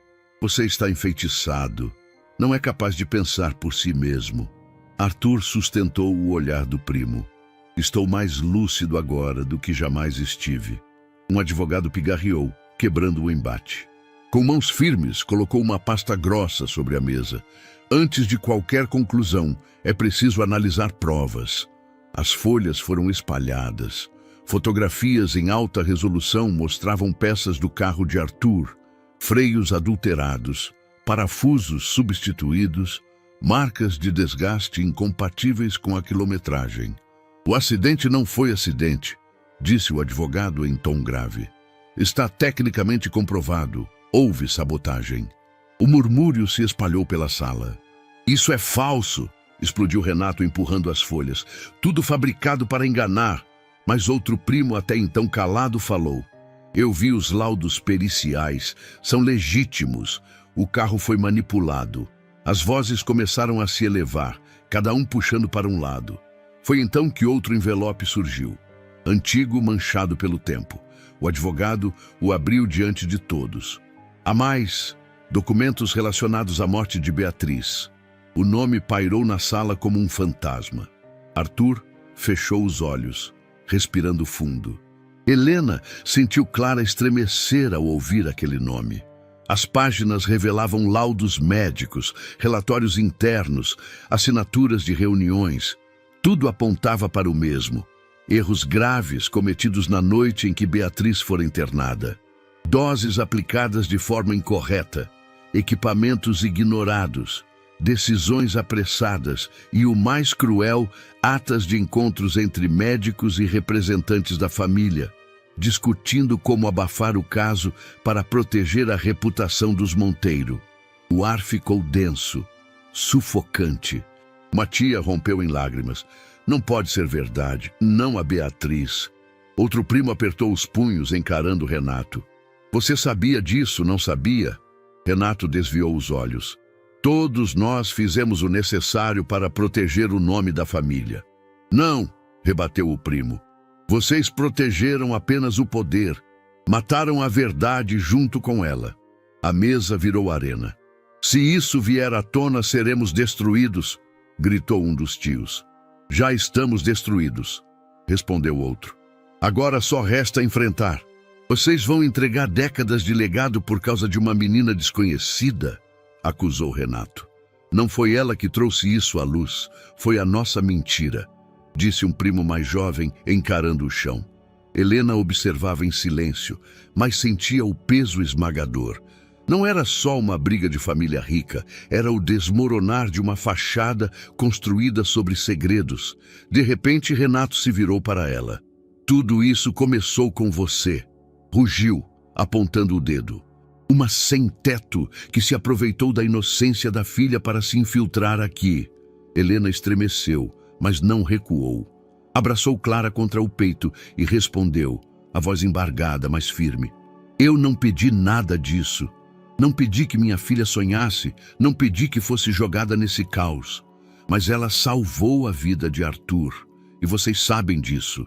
"Você está enfeitiçado. Não é capaz de pensar por si mesmo." Arthur sustentou o olhar do primo. "Estou mais lúcido agora do que jamais estive." Um advogado pigarreou, quebrando o embate. Com mãos firmes, colocou uma pasta grossa sobre a mesa. "Antes de qualquer conclusão, é preciso analisar provas." As folhas foram espalhadas. Fotografias em alta resolução mostravam peças do carro de Arthur, freios adulterados, parafusos substituídos, marcas de desgaste incompatíveis com a quilometragem. "O acidente não foi acidente", disse o advogado em tom grave. "Está tecnicamente comprovado. Houve sabotagem." O murmúrio se espalhou pela sala. "Isso é falso", explodiu Renato empurrando as folhas. "Tudo fabricado para enganar." Mas outro primo, até então calado, falou. "Eu vi os laudos periciais. São legítimos. O carro foi manipulado." As vozes começaram a se elevar, cada um puxando para um lado. Foi então que outro envelope surgiu, antigo, manchado pelo tempo. O advogado o abriu diante de todos. Há mais documentos relacionados à morte de Beatriz. O nome pairou na sala como um fantasma. Arthur fechou os olhos, respirando fundo. Helena sentiu Clara estremecer ao ouvir aquele nome. As páginas revelavam laudos médicos, relatórios internos, assinaturas de reuniões. Tudo apontava para o mesmo. Erros graves cometidos na noite em que Beatriz fora internada. Doses aplicadas de forma incorreta, equipamentos ignorados, decisões apressadas e, o mais cruel, atas de encontros entre médicos e representantes da família, discutindo como abafar o caso para proteger a reputação dos Monteiro. O ar ficou denso, sufocante. Uma tia rompeu em lágrimas. "Não pode ser verdade, não a Beatriz." Outro primo apertou os punhos, encarando Renato. "Você sabia disso, não sabia?" Renato desviou os olhos. "Todos nós fizemos o necessário para proteger o nome da família." "Não", rebateu o primo. "Vocês protegeram apenas o poder. Mataram a verdade junto com ela." A mesa virou arena. "Se isso vier à tona, seremos destruídos", gritou um dos tios. "Já estamos destruídos", respondeu outro. "Agora só resta enfrentar." "Vocês vão entregar décadas de legado por causa de uma menina desconhecida?", acusou Renato. "Não foi ela que trouxe isso à luz, foi a nossa mentira", disse um primo mais jovem, encarando o chão. Helena observava em silêncio, mas sentia o peso esmagador. Não era só uma briga de família rica, era o desmoronar de uma fachada construída sobre segredos. De repente, Renato se virou para ela. "Tudo isso começou com você", rugiu, apontando o dedo. Uma sem-teto que se aproveitou da inocência da filha para se infiltrar aqui. Helena estremeceu, mas não recuou. Abraçou Clara contra o peito e respondeu, a voz embargada, mas firme. Eu não pedi nada disso. Não pedi que minha filha sonhasse, não pedi que fosse jogada nesse caos. Mas ela salvou a vida de Arthur, e vocês sabem disso.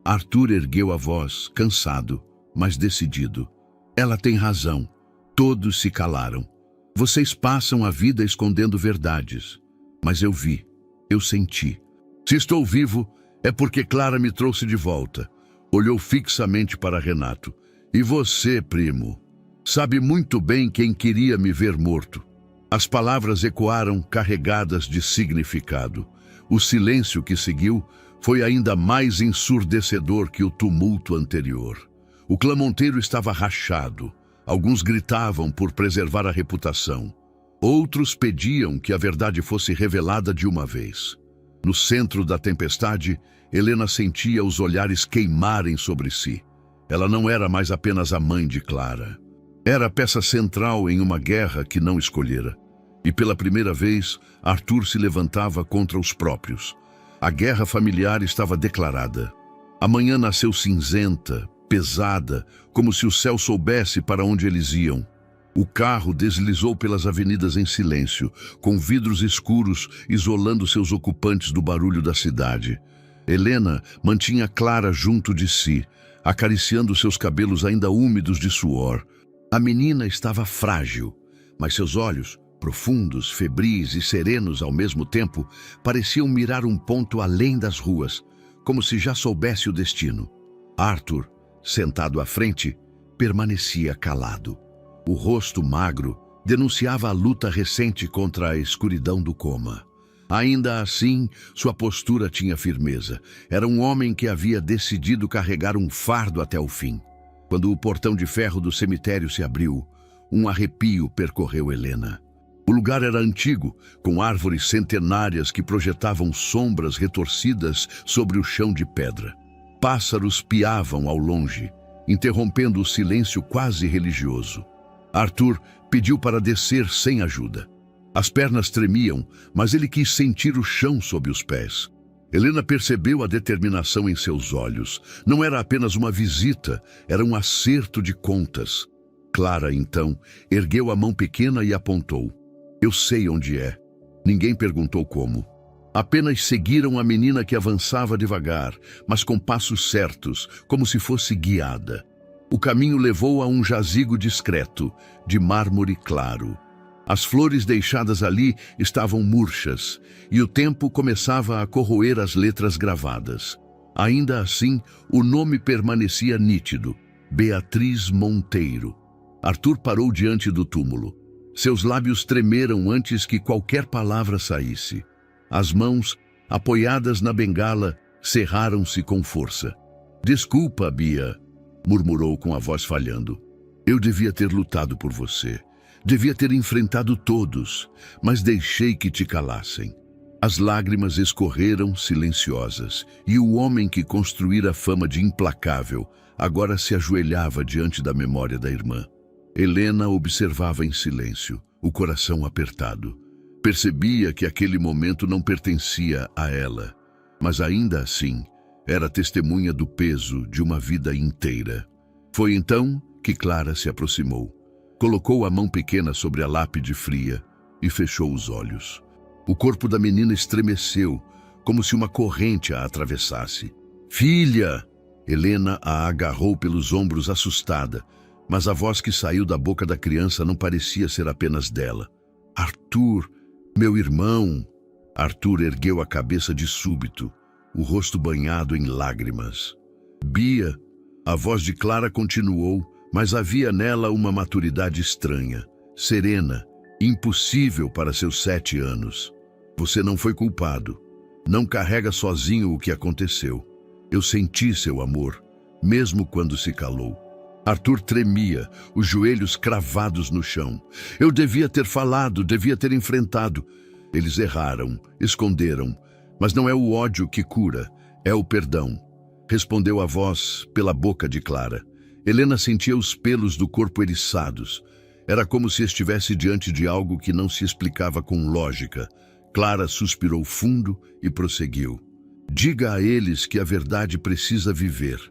Arthur ergueu a voz, cansado, mas decidido. Ela tem razão. Todos se calaram. Vocês passam a vida escondendo verdades. Mas eu vi, eu senti. Se estou vivo, é porque Clara me trouxe de volta. Olhou fixamente para Renato. E você, primo, sabe muito bem quem queria me ver morto. As palavras ecoaram carregadas de significado. O silêncio que seguiu foi ainda mais ensurdecedor que o tumulto anterior. O clã Monteiro estava rachado. Alguns gritavam por preservar a reputação. Outros pediam que a verdade fosse revelada de uma vez. No centro da tempestade, Helena sentia os olhares queimarem sobre si. Ela não era mais apenas a mãe de Clara. Era a peça central em uma guerra que não escolhera. E pela primeira vez, Arthur se levantava contra os próprios. A guerra familiar estava declarada. A manhã nasceu cinzenta, pesada, como se o céu soubesse para onde eles iam. O carro deslizou pelas avenidas em silêncio, com vidros escuros isolando seus ocupantes do barulho da cidade. Helena mantinha Clara junto de si, acariciando seus cabelos ainda úmidos de suor. A menina estava frágil, mas seus olhos, profundos, febris e serenos ao mesmo tempo, pareciam mirar um ponto além das ruas, como se já soubesse o destino. Arthur, sentado à frente, permanecia calado. O rosto magro denunciava a luta recente contra a escuridão do coma. Ainda assim, sua postura tinha firmeza. Era um homem que havia decidido carregar um fardo até o fim. Quando o portão de ferro do cemitério se abriu, um arrepio percorreu Helena. O lugar era antigo, com árvores centenárias que projetavam sombras retorcidas sobre o chão de pedra. Pássaros piavam ao longe, interrompendo o silêncio quase religioso. Arthur pediu para descer sem ajuda. As pernas tremiam, mas ele quis sentir o chão sob os pés. Helena percebeu a determinação em seus olhos. Não era apenas uma visita, era um acerto de contas. Clara, então, ergueu a mão pequena e apontou. Eu sei onde é. Ninguém perguntou como. Apenas seguiram a menina que avançava devagar, mas com passos certos, como se fosse guiada. O caminho levou a um jazigo discreto, de mármore claro. As flores deixadas ali estavam murchas, e o tempo começava a corroer as letras gravadas. Ainda assim, o nome permanecia nítido, Beatriz Monteiro. Arthur parou diante do túmulo. Seus lábios tremeram antes que qualquer palavra saísse. As mãos, apoiadas na bengala, cerraram-se com força. Desculpa, Bia, murmurou com a voz falhando. Eu devia ter lutado por você. Devia ter enfrentado todos, mas deixei que te calassem. As lágrimas escorreram silenciosas, e o homem que construíra a fama de implacável agora se ajoelhava diante da memória da irmã. Helena observava em silêncio, o coração apertado. Percebia que aquele momento não pertencia a ela, mas ainda assim era testemunha do peso de uma vida inteira. Foi então que Clara se aproximou. Colocou a mão pequena sobre a lápide fria e fechou os olhos. O corpo da menina estremeceu, como se uma corrente a atravessasse. Filha! Helena a agarrou pelos ombros assustada, mas a voz que saiu da boca da criança não parecia ser apenas dela. Arthur, meu irmão! Arthur ergueu a cabeça de súbito, o rosto banhado em lágrimas. Bia! A voz de Clara continuou, mas havia nela uma maturidade estranha, serena, impossível para seus 7 anos. Você não foi culpado. Não carrega sozinho o que aconteceu. Eu senti seu amor, mesmo quando se calou. Arthur tremia, os joelhos cravados no chão. Eu devia ter falado, devia ter enfrentado. Eles erraram, esconderam, mas não é o ódio que cura, é o perdão. Respondeu a voz pela boca de Clara. Helena sentia os pelos do corpo eriçados. Era como se estivesse diante de algo que não se explicava com lógica. Clara suspirou fundo e prosseguiu. Diga a eles que a verdade precisa viver,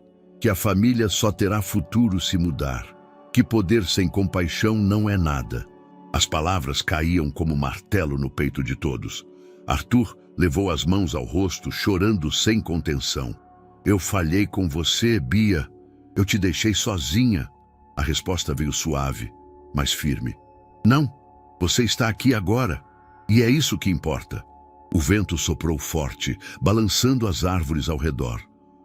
que a família só terá futuro se mudar, que poder sem compaixão não é nada. As palavras caíam como martelo no peito de todos. Arthur levou as mãos ao rosto, chorando sem contenção. Eu falhei com você, Bia. Eu te deixei sozinha. A resposta veio suave, mas firme. Não, você está aqui agora. E é isso que importa. O vento soprou forte, balançando as árvores ao redor.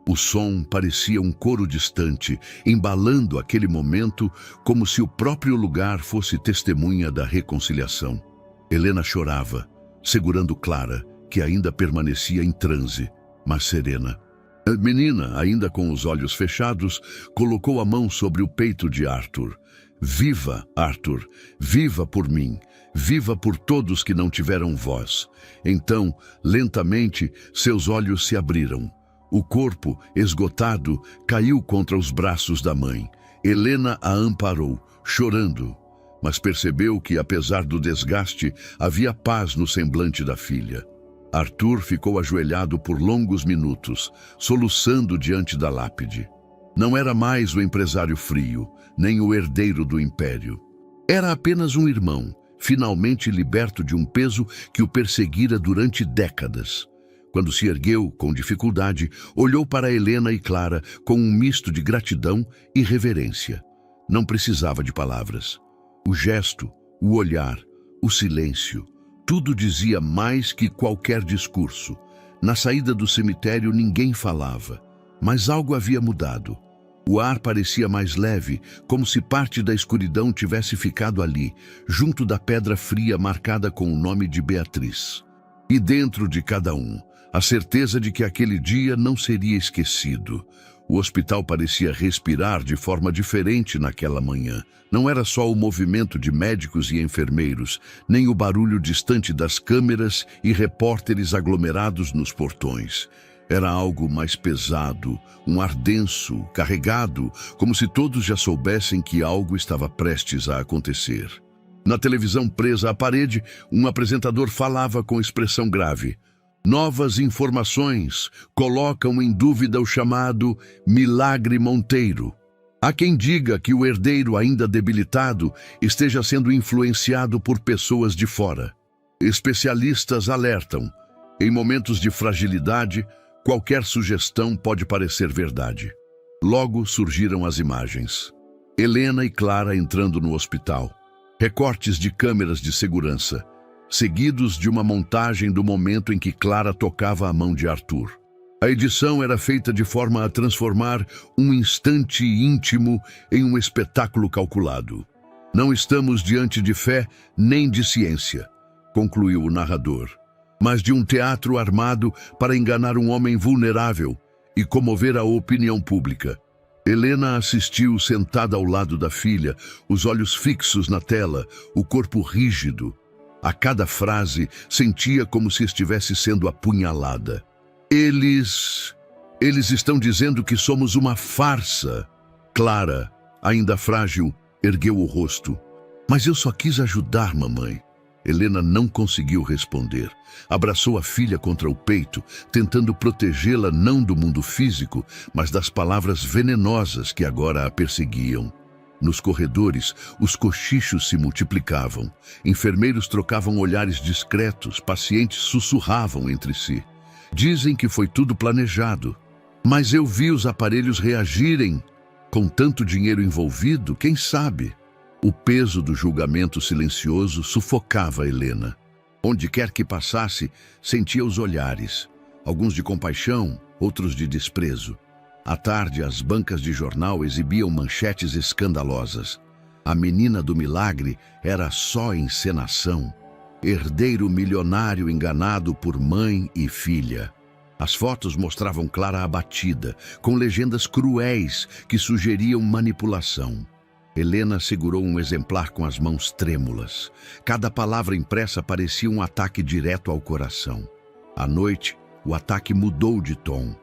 O som parecia um coro distante, embalando aquele momento como se o próprio lugar fosse testemunha da reconciliação. Helena chorava, segurando Clara, que ainda permanecia em transe, mas serena. A menina, ainda com os olhos fechados, colocou a mão sobre o peito de Arthur. Viva, Arthur, viva por mim, viva por todos que não tiveram voz. Então, lentamente, seus olhos se abriram. O corpo, esgotado, caiu contra os braços da mãe. Helena a amparou, chorando, mas percebeu que, apesar do desgaste, havia paz no semblante da filha. Arthur ficou ajoelhado por longos minutos, soluçando diante da lápide. Não era mais o empresário frio, nem o herdeiro do império. Era apenas um irmão, finalmente liberto de um peso que o perseguira durante décadas. Quando se ergueu, com dificuldade, olhou para Helena e Clara com um misto de gratidão e reverência. Não precisava de palavras. O gesto, o olhar, o silêncio, tudo dizia mais que qualquer discurso. Na saída do cemitério ninguém falava, mas algo havia mudado. O ar parecia mais leve, como se parte da escuridão tivesse ficado ali, junto da pedra fria marcada com o nome de Beatriz. E dentro de cada um, a certeza de que aquele dia não seria esquecido. O hospital parecia respirar de forma diferente naquela manhã. Não era só o movimento de médicos e enfermeiros, nem o barulho distante das câmeras e repórteres aglomerados nos portões. Era algo mais pesado, um ar denso, carregado, como se todos já soubessem que algo estava prestes a acontecer. Na televisão presa à parede, um apresentador falava com expressão grave. Novas informações colocam em dúvida o chamado Milagre Monteiro. Há quem diga que o herdeiro ainda debilitado esteja sendo influenciado por pessoas de fora. Especialistas alertam. Em momentos de fragilidade, qualquer sugestão pode parecer verdade. Logo surgiram as imagens. Helena e Clara entrando no hospital. Recortes de câmeras de segurança, seguidos de uma montagem do momento em que Clara tocava a mão de Arthur. A edição era feita de forma a transformar um instante íntimo em um espetáculo calculado. Não estamos diante de fé nem de ciência, concluiu o narrador, mas de um teatro armado para enganar um homem vulnerável e comover a opinião pública. Helena assistiu sentada ao lado da filha, os olhos fixos na tela, o corpo rígido. A cada frase, sentia como se estivesse sendo apunhalada. Eles estão dizendo que somos uma farsa. Clara, ainda frágil, ergueu o rosto. Mas eu só quis ajudar, mamãe. Helena não conseguiu responder. Abraçou a filha contra o peito, tentando protegê-la não do mundo físico, mas das palavras venenosas que agora a perseguiam. Nos corredores, os cochichos se multiplicavam. Enfermeiros trocavam olhares discretos, pacientes sussurravam entre si. Dizem que foi tudo planejado. Mas eu vi os aparelhos reagirem. Com tanto dinheiro envolvido, quem sabe? O peso do julgamento silencioso sufocava Helena. Onde quer que passasse, sentia os olhares. Alguns de compaixão, outros de desprezo. À tarde, as bancas de jornal exibiam manchetes escandalosas. A menina do milagre era só encenação. Herdeiro milionário enganado por mãe e filha. As fotos mostravam Clara abatida, com legendas cruéis que sugeriam manipulação. Helena segurou um exemplar com as mãos trêmulas. Cada palavra impressa parecia um ataque direto ao coração. À noite, o ataque mudou de tom.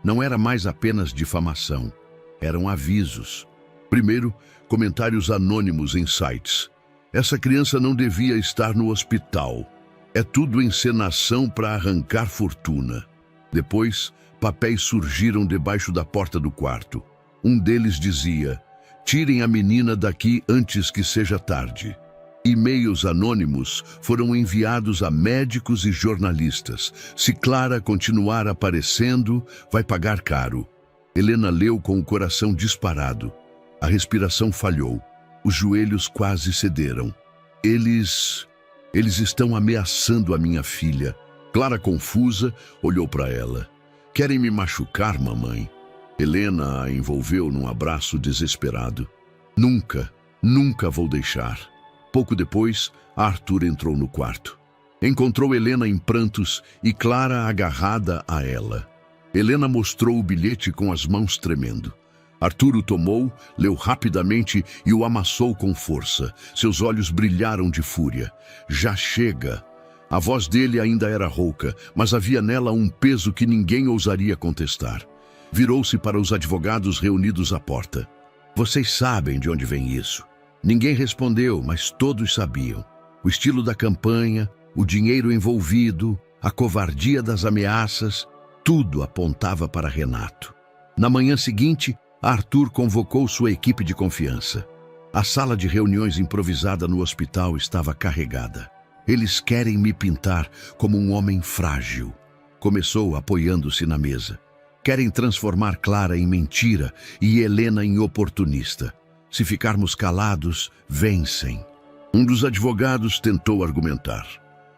Não era mais apenas difamação, eram avisos. Primeiro, comentários anônimos em sites. Essa criança não devia estar no hospital. É tudo encenação para arrancar fortuna. Depois, papéis surgiram debaixo da porta do quarto. Um deles dizia: tirem a menina daqui antes que seja tarde. E-mails anônimos foram enviados a médicos e jornalistas. Se Clara continuar aparecendo, vai pagar caro. Helena leu com o coração disparado. A respiração falhou. Os joelhos quase cederam. Eles estão ameaçando a minha filha. Clara, confusa, olhou para ela. Querem me machucar, mamãe? Helena a envolveu num abraço desesperado. Nunca vou deixar. Pouco depois, Arthur entrou no quarto. Encontrou Helena em prantos e Clara agarrada a ela. Helena mostrou o bilhete com as mãos tremendo. Arthur o tomou, leu rapidamente e o amassou com força. Seus olhos brilharam de fúria. Já chega! A voz dele ainda era rouca, mas havia nela um peso que ninguém ousaria contestar. Virou-se para os advogados reunidos à porta. Vocês sabem de onde vem isso? Ninguém respondeu, mas todos sabiam. O estilo da campanha, o dinheiro envolvido, a covardia das ameaças, tudo apontava para Renato. Na manhã seguinte, Arthur convocou sua equipe de confiança. A sala de reuniões improvisada no hospital estava carregada. Eles querem me pintar como um homem frágil. Começou apoiando-se na mesa. Querem transformar Clara em mentira e Helena em oportunista. Se ficarmos calados, vencem. Um dos advogados tentou argumentar.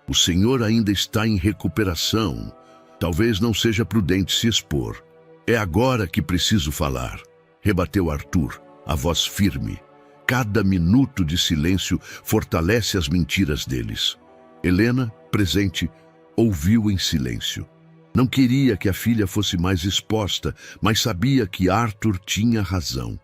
O senhor ainda está em recuperação. Talvez não seja prudente se expor. É agora que preciso falar, rebateu Arthur, a voz firme. Cada minuto de silêncio fortalece as mentiras deles. Helena, presente, ouviu em silêncio. Não queria que a filha fosse mais exposta, mas sabia que Arthur tinha razão.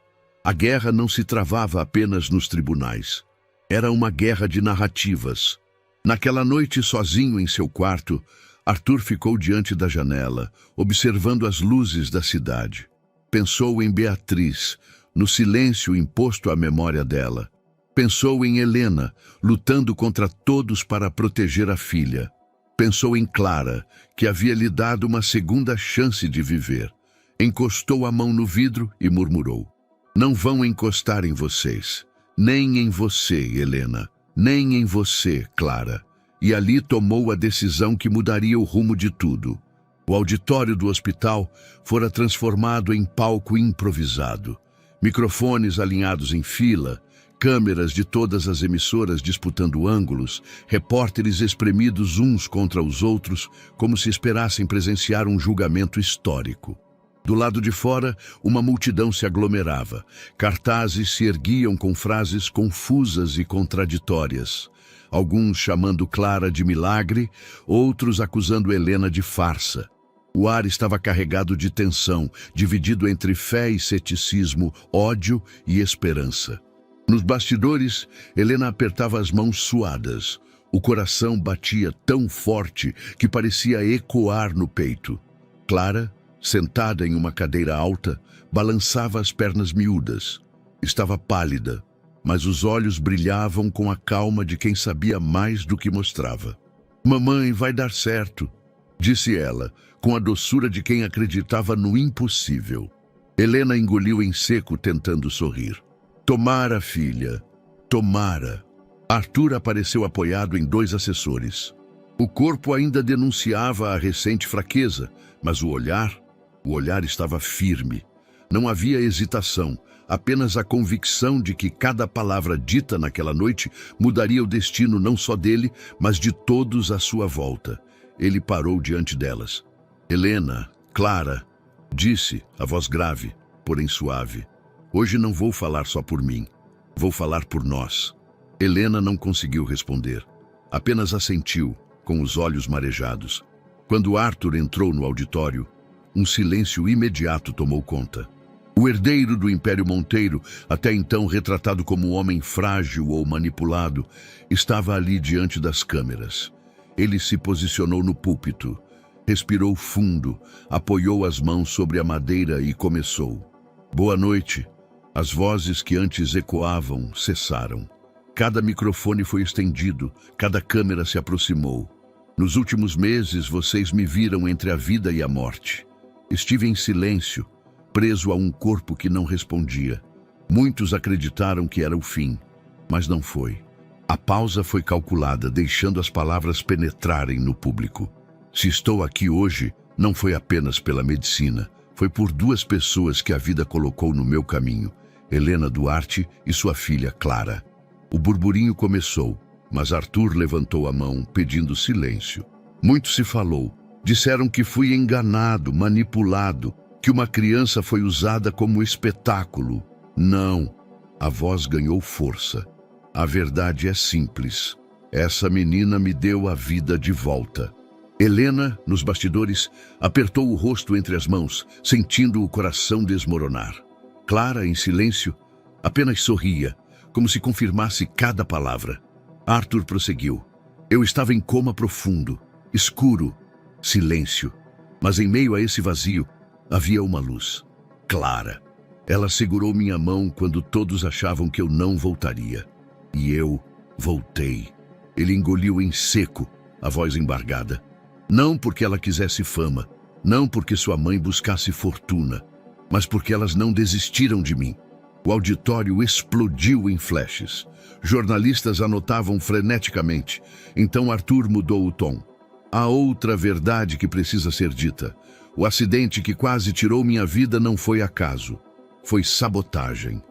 A guerra não se travava apenas nos tribunais. Era uma guerra de narrativas. Naquela noite, sozinho em seu quarto, Arthur ficou diante da janela, observando as luzes da cidade. Pensou em Beatriz, no silêncio imposto à memória dela. Pensou em Helena, lutando contra todos para proteger a filha. Pensou em Clara, que havia lhe dado uma segunda chance de viver. Encostou a mão no vidro e murmurou: não vão encostar em vocês. Nem em você, Helena. Nem em você, Clara. E ali tomou a decisão que mudaria o rumo de tudo. O auditório do hospital fora transformado em palco improvisado. Microfones alinhados em fila, câmeras de todas as emissoras disputando ângulos, repórteres espremidos uns contra os outros, como se esperassem presenciar um julgamento histórico. Do lado de fora, uma multidão se aglomerava. Cartazes se erguiam com frases confusas e contraditórias. Alguns chamando Clara de milagre, outros acusando Helena de farsa. O ar estava carregado de tensão, dividido entre fé e ceticismo, ódio e esperança. Nos bastidores, Helena apertava as mãos suadas. O coração batia tão forte que parecia ecoar no peito. Clara, sentada em uma cadeira alta, balançava as pernas miúdas. Estava pálida, mas os olhos brilhavam com a calma de quem sabia mais do que mostrava. Mamãe, vai dar certo, disse ela, com a doçura de quem acreditava no impossível. Helena engoliu em seco, tentando sorrir. Tomara, filha, tomara. Arthur apareceu apoiado em 2 assessores. O corpo ainda denunciava a recente fraqueza, mas o olhar estava firme. Não havia hesitação, apenas a convicção de que cada palavra dita naquela noite mudaria o destino não só dele, mas de todos à sua volta. Ele parou diante delas. Helena, Clara, disse, a voz grave, porém suave. Hoje não vou falar só por mim. Vou falar por nós. Helena não conseguiu responder. Apenas assentiu, com os olhos marejados. Quando Arthur entrou no auditório, um silêncio imediato tomou conta. O herdeiro do Império Monteiro, até então retratado como um homem frágil ou manipulado, estava ali diante das câmeras. Ele se posicionou no púlpito, respirou fundo, apoiou as mãos sobre a madeira e começou. Boa noite. As vozes que antes ecoavam cessaram. Cada microfone foi estendido, cada câmera se aproximou. Nos últimos meses, vocês me viram entre a vida e a morte. Estive em silêncio, preso a um corpo que não respondia. Muitos acreditaram que era o fim, mas não foi. A pausa foi calculada, deixando as palavras penetrarem no público. Se estou aqui hoje, não foi apenas pela medicina. Foi por duas pessoas que a vida colocou no meu caminho, Helena Duarte e sua filha Clara. O burburinho começou, mas Arthur levantou a mão, pedindo silêncio. Muito se falou. Disseram que fui enganado, manipulado, que uma criança foi usada como espetáculo. Não. A voz ganhou força. A verdade é simples. Essa menina me deu a vida de volta. Helena, nos bastidores, apertou o rosto entre as mãos, sentindo o coração desmoronar. Clara, em silêncio, apenas sorria, como se confirmasse cada palavra. Arthur prosseguiu. Eu estava em coma profundo, escuro, silêncio. Mas em meio a esse vazio, havia uma luz. Clara. Ela segurou minha mão quando todos achavam que eu não voltaria. E eu voltei. Ele engoliu em seco, a voz embargada. Não porque ela quisesse fama, não porque sua mãe buscasse fortuna, mas porque elas não desistiram de mim. O auditório explodiu em flashes. Jornalistas anotavam freneticamente. Então Arthur mudou o tom. Há outra verdade que precisa ser dita. O acidente que quase tirou minha vida não foi acaso. Foi sabotagem.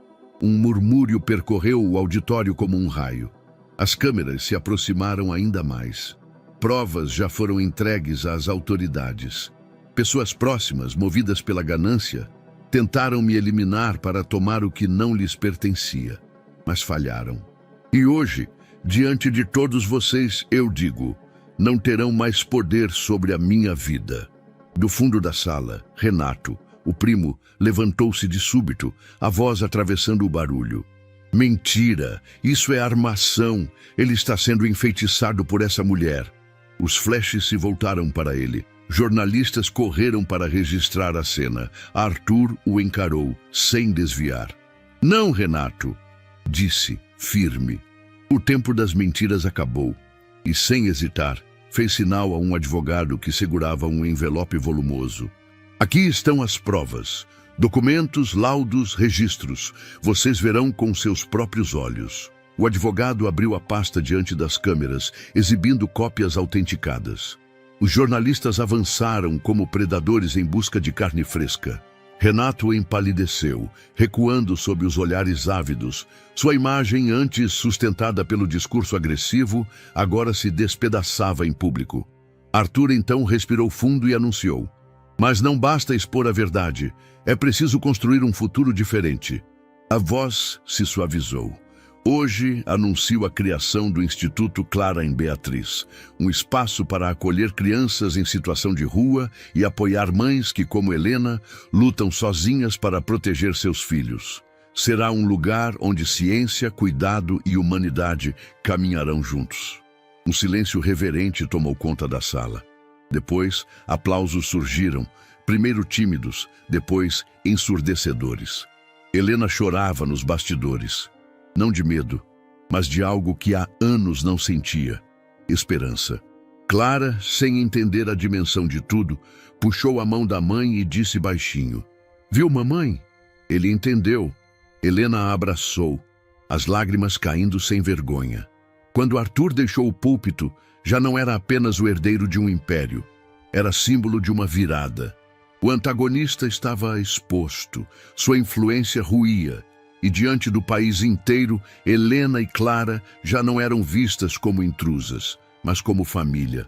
Um murmúrio percorreu o auditório como um raio. As câmeras se aproximaram ainda mais. Provas já foram entregues às autoridades. Pessoas próximas, movidas pela ganância, tentaram me eliminar para tomar o que não lhes pertencia, mas falharam. E hoje, diante de todos vocês, eu digo, não terão mais poder sobre a minha vida. Do fundo da sala, Renato, o primo, levantou-se de súbito, a voz atravessando o barulho. Mentira! Isso é armação! Ele está sendo enfeitiçado por essa mulher. Os flashes se voltaram para ele. Jornalistas correram para registrar a cena. Arthur o encarou, sem desviar. Não, Renato, disse, firme. O tempo das mentiras acabou. E, sem hesitar, fez sinal a um advogado que segurava um envelope volumoso. Aqui estão as provas. Documentos, laudos, registros. Vocês verão com seus próprios olhos. O advogado abriu a pasta diante das câmeras, exibindo cópias autenticadas. Os jornalistas avançaram como predadores em busca de carne fresca. Renato empalideceu, recuando sob os olhares ávidos. Sua imagem, antes sustentada pelo discurso agressivo, agora se despedaçava em público. Arthur então respirou fundo e anunciou. Mas não basta expor a verdade, é preciso construir um futuro diferente. A voz se suavizou. Hoje anuncio a criação do Instituto Clara em Beatriz, um espaço para acolher crianças em situação de rua e apoiar mães que, como Helena, lutam sozinhas para proteger seus filhos. Será um lugar onde ciência, cuidado e humanidade caminharão juntos. Um silêncio reverente tomou conta da sala. Depois, aplausos surgiram, primeiro tímidos, depois ensurdecedores. Helena chorava nos bastidores. Não de medo, mas de algo que há anos não sentia, esperança. Clara, sem entender a dimensão de tudo, puxou a mão da mãe e disse baixinho, Viu, mamãe? Ele entendeu. Helena a abraçou, as lágrimas caindo sem vergonha. Quando Arthur deixou o púlpito, já não era apenas o herdeiro de um império, era símbolo de uma virada. O antagonista estava exposto, sua influência ruía, e diante do país inteiro, Helena e Clara já não eram vistas como intrusas, mas como família.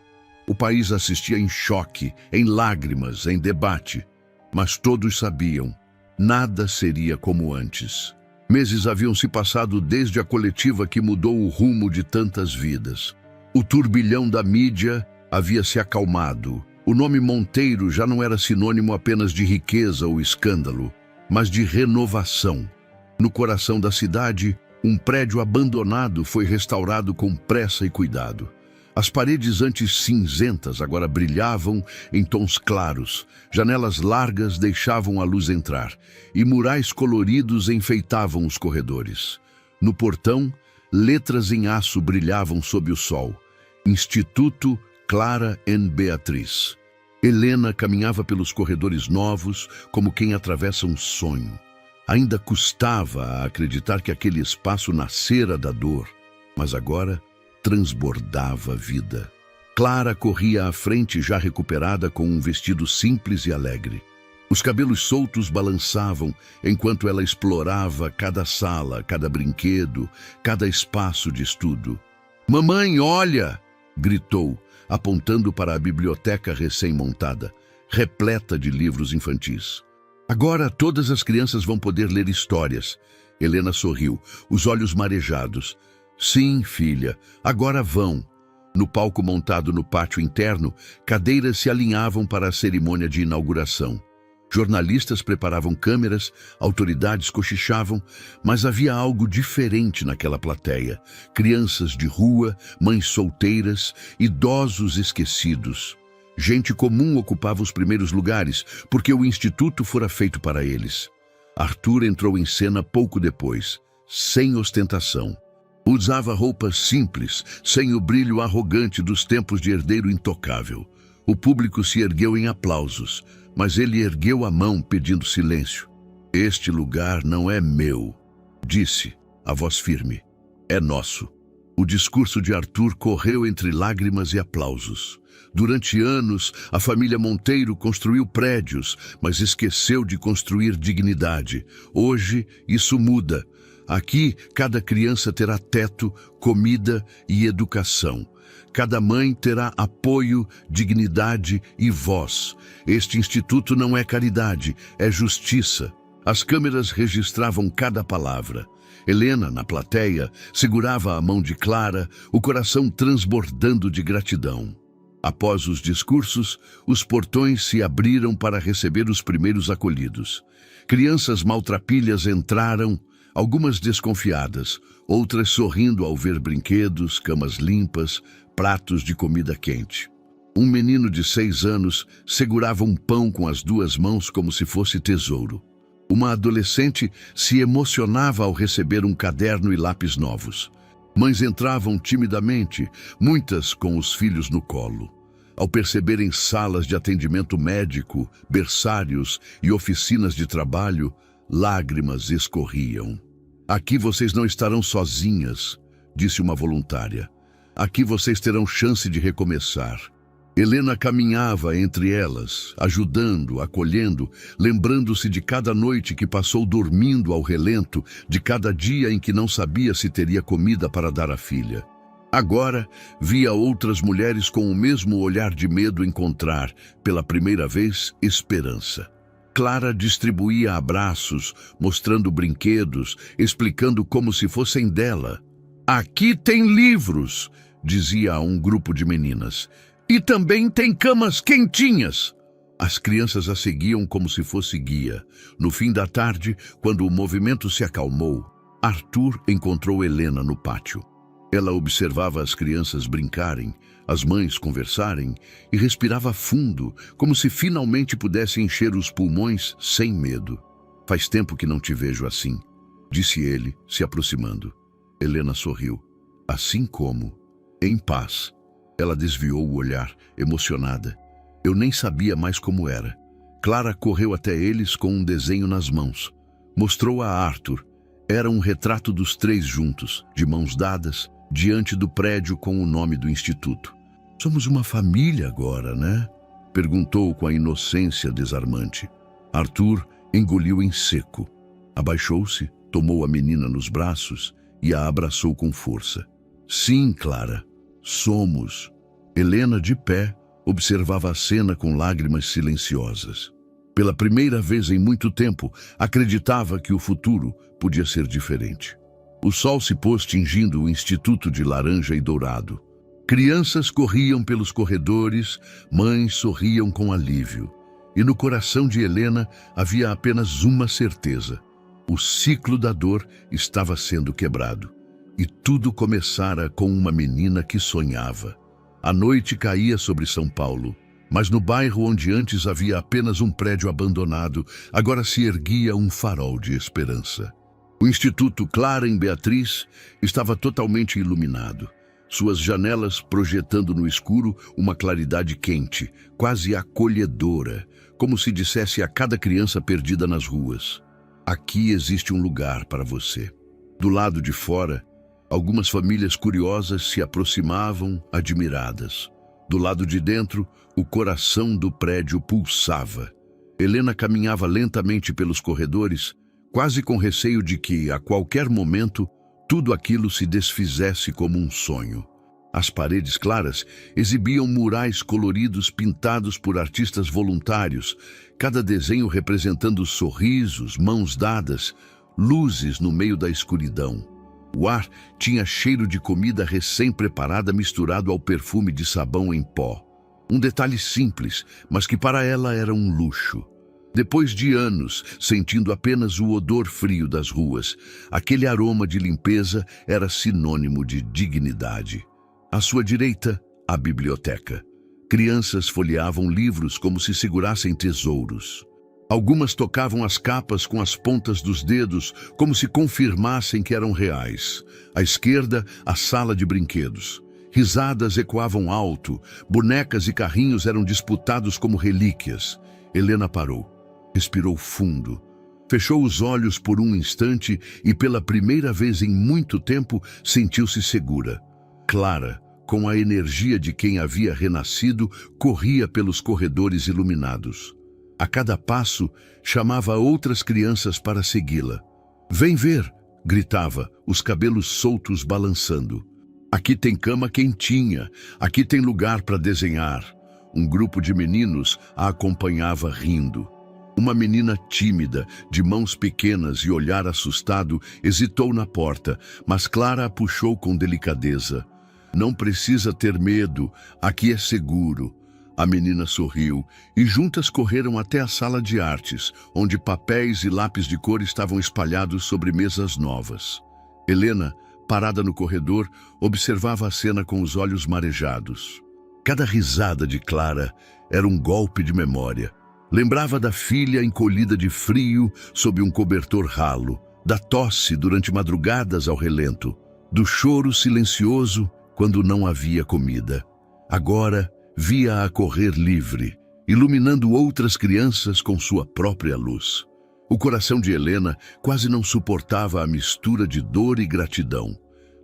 O país assistia em choque, em lágrimas, em debate. Mas todos sabiam, nada seria como antes. Meses haviam se passado desde a coletiva que mudou o rumo de tantas vidas. O turbilhão da mídia havia se acalmado. O nome Monteiro já não era sinônimo apenas de riqueza ou escândalo, mas de renovação. No coração da cidade, um prédio abandonado foi restaurado com pressa e cuidado. As paredes antes cinzentas agora brilhavam em tons claros, janelas largas deixavam a luz entrar, e murais coloridos enfeitavam os corredores. No portão, Letras em aço brilhavam sob o sol. Instituto Clara N. Beatriz. Helena caminhava pelos corredores novos como quem atravessa um sonho. Ainda custava a acreditar que aquele espaço nascera da dor, mas agora transbordava vida. Clara corria à frente já recuperada com um vestido simples e alegre. Os cabelos soltos balançavam enquanto ela explorava cada sala, cada brinquedo, cada espaço de estudo. "Mamãe, olha!" gritou, apontando para a biblioteca recém-montada, repleta de livros infantis. "Agora todas as crianças vão poder ler histórias." Helena sorriu, os olhos marejados. "Sim, filha, agora vão." No palco montado no pátio interno, cadeiras se alinhavam para a cerimônia de inauguração. Jornalistas preparavam câmeras, autoridades cochichavam, mas havia algo diferente naquela plateia. Crianças de rua, mães solteiras, idosos esquecidos. Gente comum ocupava os primeiros lugares, porque o instituto fora feito para eles. Arthur entrou em cena pouco depois, sem ostentação. Usava roupas simples, sem o brilho arrogante dos tempos de herdeiro intocável. O público se ergueu em aplausos, mas ele ergueu a mão pedindo silêncio. "Este lugar não é meu", disse, a voz firme. "É nosso." O discurso de Arthur correu entre lágrimas e aplausos. Durante anos, a família Monteiro construiu prédios, mas esqueceu de construir dignidade. Hoje, isso muda. Aqui, cada criança terá teto, comida e educação. Cada mãe terá apoio, dignidade e voz. Este instituto não é caridade, é justiça. As câmeras registravam cada palavra. Helena, na plateia, segurava a mão de Clara, o coração transbordando de gratidão. Após os discursos, os portões se abriram para receber os primeiros acolhidos. Crianças maltrapilhas entraram, algumas desconfiadas, outras sorrindo ao ver brinquedos, camas limpas, pratos de comida quente. Um menino de 6 anos segurava um pão com as 2 mãos como se fosse tesouro. Uma adolescente se emocionava ao receber um caderno e lápis novos. Mães entravam timidamente, muitas com os filhos no colo. Ao perceberem salas de atendimento médico, berçários e oficinas de trabalho, lágrimas escorriam. "Aqui vocês não estarão sozinhas", disse uma voluntária. "Aqui vocês terão chance de recomeçar." Helena caminhava entre elas, ajudando, acolhendo, lembrando-se de cada noite que passou dormindo ao relento, de cada dia em que não sabia se teria comida para dar à filha. Agora, via outras mulheres com o mesmo olhar de medo encontrar, pela primeira vez, esperança. Clara distribuía abraços, mostrando brinquedos, explicando como se fossem dela. "Aqui tem livros", dizia a um grupo de meninas. "E também tem camas quentinhas." As crianças a seguiam como se fosse guia. No fim da tarde, quando o movimento se acalmou, Arthur encontrou Helena no pátio. Ela observava as crianças brincarem, as mães conversarem e respirava fundo, como se finalmente pudesse encher os pulmões sem medo. "Faz tempo que não te vejo assim", disse ele, se aproximando. Helena sorriu. "Assim como, em paz." Ela desviou o olhar, emocionada. Eu nem sabia mais como era. Clara correu até eles com um desenho nas mãos. Mostrou a Arthur. Era um retrato dos 3 juntos, de mãos dadas, diante do prédio com o nome do instituto. "Somos uma família agora, né?" perguntou com a inocência desarmante. Arthur engoliu em seco. Abaixou-se, tomou a menina nos braços e a abraçou com força. "Sim, Clara, somos." Helena, de pé, observava a cena com lágrimas silenciosas. Pela primeira vez em muito tempo, acreditava que o futuro podia ser diferente. O sol se pôs tingindo o instituto de laranja e dourado. Crianças corriam pelos corredores, mães sorriam com alívio. E no coração de Helena havia apenas uma certeza: o ciclo da dor estava sendo quebrado. E tudo começara com uma menina que sonhava. A noite caía sobre São Paulo, mas no bairro onde antes havia apenas um prédio abandonado, agora se erguia um farol de esperança. O Instituto Clara em Beatriz estava totalmente iluminado, suas janelas projetando no escuro uma claridade quente, quase acolhedora, como se dissesse a cada criança perdida nas ruas: aqui existe um lugar para você. Do lado de fora, algumas famílias curiosas se aproximavam, admiradas. Do lado de dentro, o coração do prédio pulsava. Helena caminhava lentamente pelos corredores, quase com receio de que, a qualquer momento, tudo aquilo se desfizesse como um sonho. As paredes claras exibiam murais coloridos pintados por artistas voluntários, cada desenho representando sorrisos, mãos dadas, luzes no meio da escuridão. O ar tinha cheiro de comida recém-preparada misturado ao perfume de sabão em pó. Um detalhe simples, mas que para ela era um luxo. Depois de anos sentindo apenas o odor frio das ruas, aquele aroma de limpeza era sinônimo de dignidade. À sua direita, a biblioteca. Crianças folheavam livros como se segurassem tesouros. Algumas tocavam as capas com as pontas dos dedos, como se confirmassem que eram reais. À esquerda, a sala de brinquedos. Risadas ecoavam alto, bonecas e carrinhos eram disputados como relíquias. Helena parou, respirou fundo, fechou os olhos por um instante e, pela primeira vez em muito tempo, sentiu-se segura. Clara, com a energia de quem havia renascido, corria pelos corredores iluminados. A cada passo, chamava outras crianças para segui-la. "Vem ver!" gritava, os cabelos soltos balançando. "Aqui tem cama quentinha, aqui tem lugar para desenhar." Um grupo de meninos a acompanhava rindo. Uma menina tímida, de mãos pequenas e olhar assustado, hesitou na porta, mas Clara a puxou com delicadeza. "Não precisa ter medo, aqui é seguro." A menina sorriu e juntas correram até a sala de artes, onde papéis e lápis de cor estavam espalhados sobre mesas novas. Helena, parada no corredor, observava a cena com os olhos marejados. Cada risada de Clara era um golpe de memória. Lembrava da filha encolhida de frio sob um cobertor ralo, da tosse durante madrugadas ao relento, do choro silencioso quando não havia comida. Agora, via-a correr livre, iluminando outras crianças com sua própria luz. O coração de Helena quase não suportava a mistura de dor e gratidão.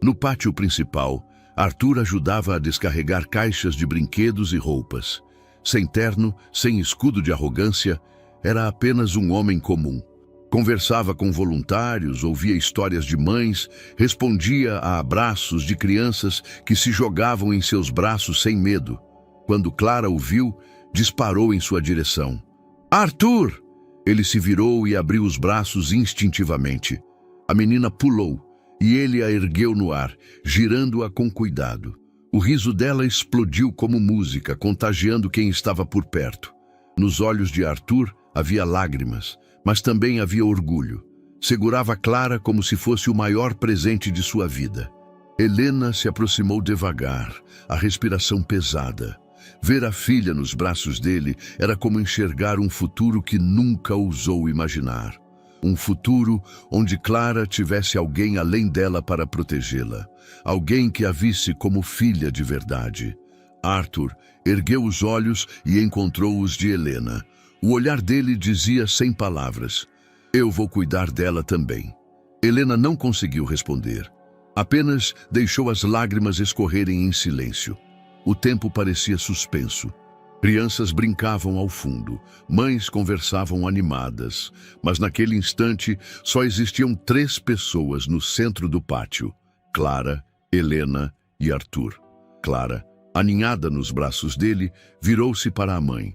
No pátio principal, Arthur ajudava a descarregar caixas de brinquedos e roupas. Sem terno, sem escudo de arrogância, era apenas um homem comum. Conversava com voluntários, ouvia histórias de mães, respondia a abraços de crianças que se jogavam em seus braços sem medo. Quando Clara o viu, disparou em sua direção. "Arthur!" Ele se virou e abriu os braços instintivamente. A menina pulou e ele a ergueu no ar, girando-a com cuidado. O riso dela explodiu como música, contagiando quem estava por perto. Nos olhos de Arthur havia lágrimas, mas também havia orgulho. Segurava Clara como se fosse o maior presente de sua vida. Helena se aproximou devagar, a respiração pesada. Ver a filha nos braços dele era como enxergar um futuro que nunca ousou imaginar. Um futuro onde Clara tivesse alguém além dela para protegê-la. Alguém que a visse como filha de verdade. Arthur ergueu os olhos e encontrou-os de Helena. O olhar dele dizia sem palavras: "Eu vou cuidar dela também." Helena não conseguiu responder. Apenas deixou as lágrimas escorrerem em silêncio. O tempo parecia suspenso. Crianças brincavam ao fundo, mães conversavam animadas, mas naquele instante só existiam 3 pessoas no centro do pátio: Clara, Helena e Arthur. Clara, aninhada nos braços dele, virou-se para a mãe.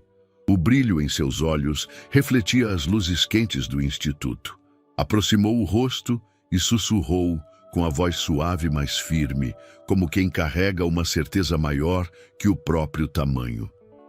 O brilho em seus olhos refletia as luzes quentes do instituto. Aproximou o rosto e sussurrou, com a voz suave mas firme, como quem carrega uma certeza maior que o próprio tamanho: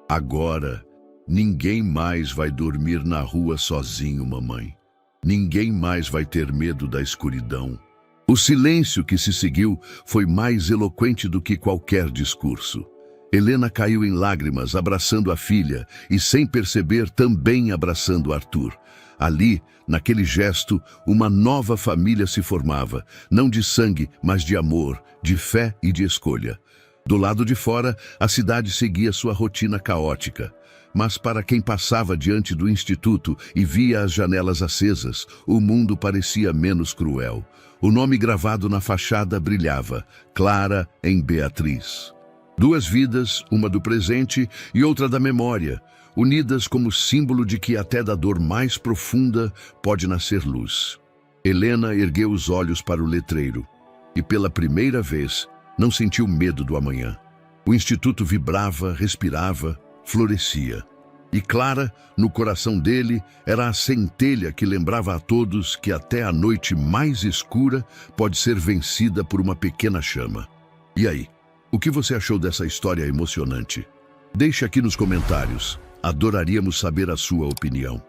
"Agora, ninguém mais vai dormir na rua sozinho, mamãe. Ninguém mais vai ter medo da escuridão." O silêncio que se seguiu foi mais eloquente do que qualquer discurso. Helena caiu em lágrimas, abraçando a filha e, sem perceber, também abraçando Arthur. Ali, naquele gesto, uma nova família se formava, não de sangue, mas de amor, de fé e de escolha. Do lado de fora, a cidade seguia sua rotina caótica. Mas para quem passava diante do instituto e via as janelas acesas, o mundo parecia menos cruel. O nome gravado na fachada brilhava, Clara em Beatriz. 2 vidas, uma do presente e outra da memória, unidas como símbolo de que até da dor mais profunda pode nascer luz. Helena ergueu os olhos para o letreiro e, pela primeira vez, não sentiu medo do amanhã. O instituto vibrava, respirava, florescia. E Clara, no coração dele, era a centelha que lembrava a todos que até a noite mais escura pode ser vencida por uma pequena chama. E aí, o que você achou dessa história emocionante? Deixe aqui nos comentários. Adoraríamos saber a sua opinião.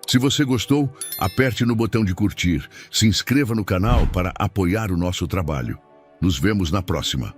Se você gostou, aperte no botão de curtir, se inscreva no canal para apoiar o nosso trabalho. Nos vemos na próxima.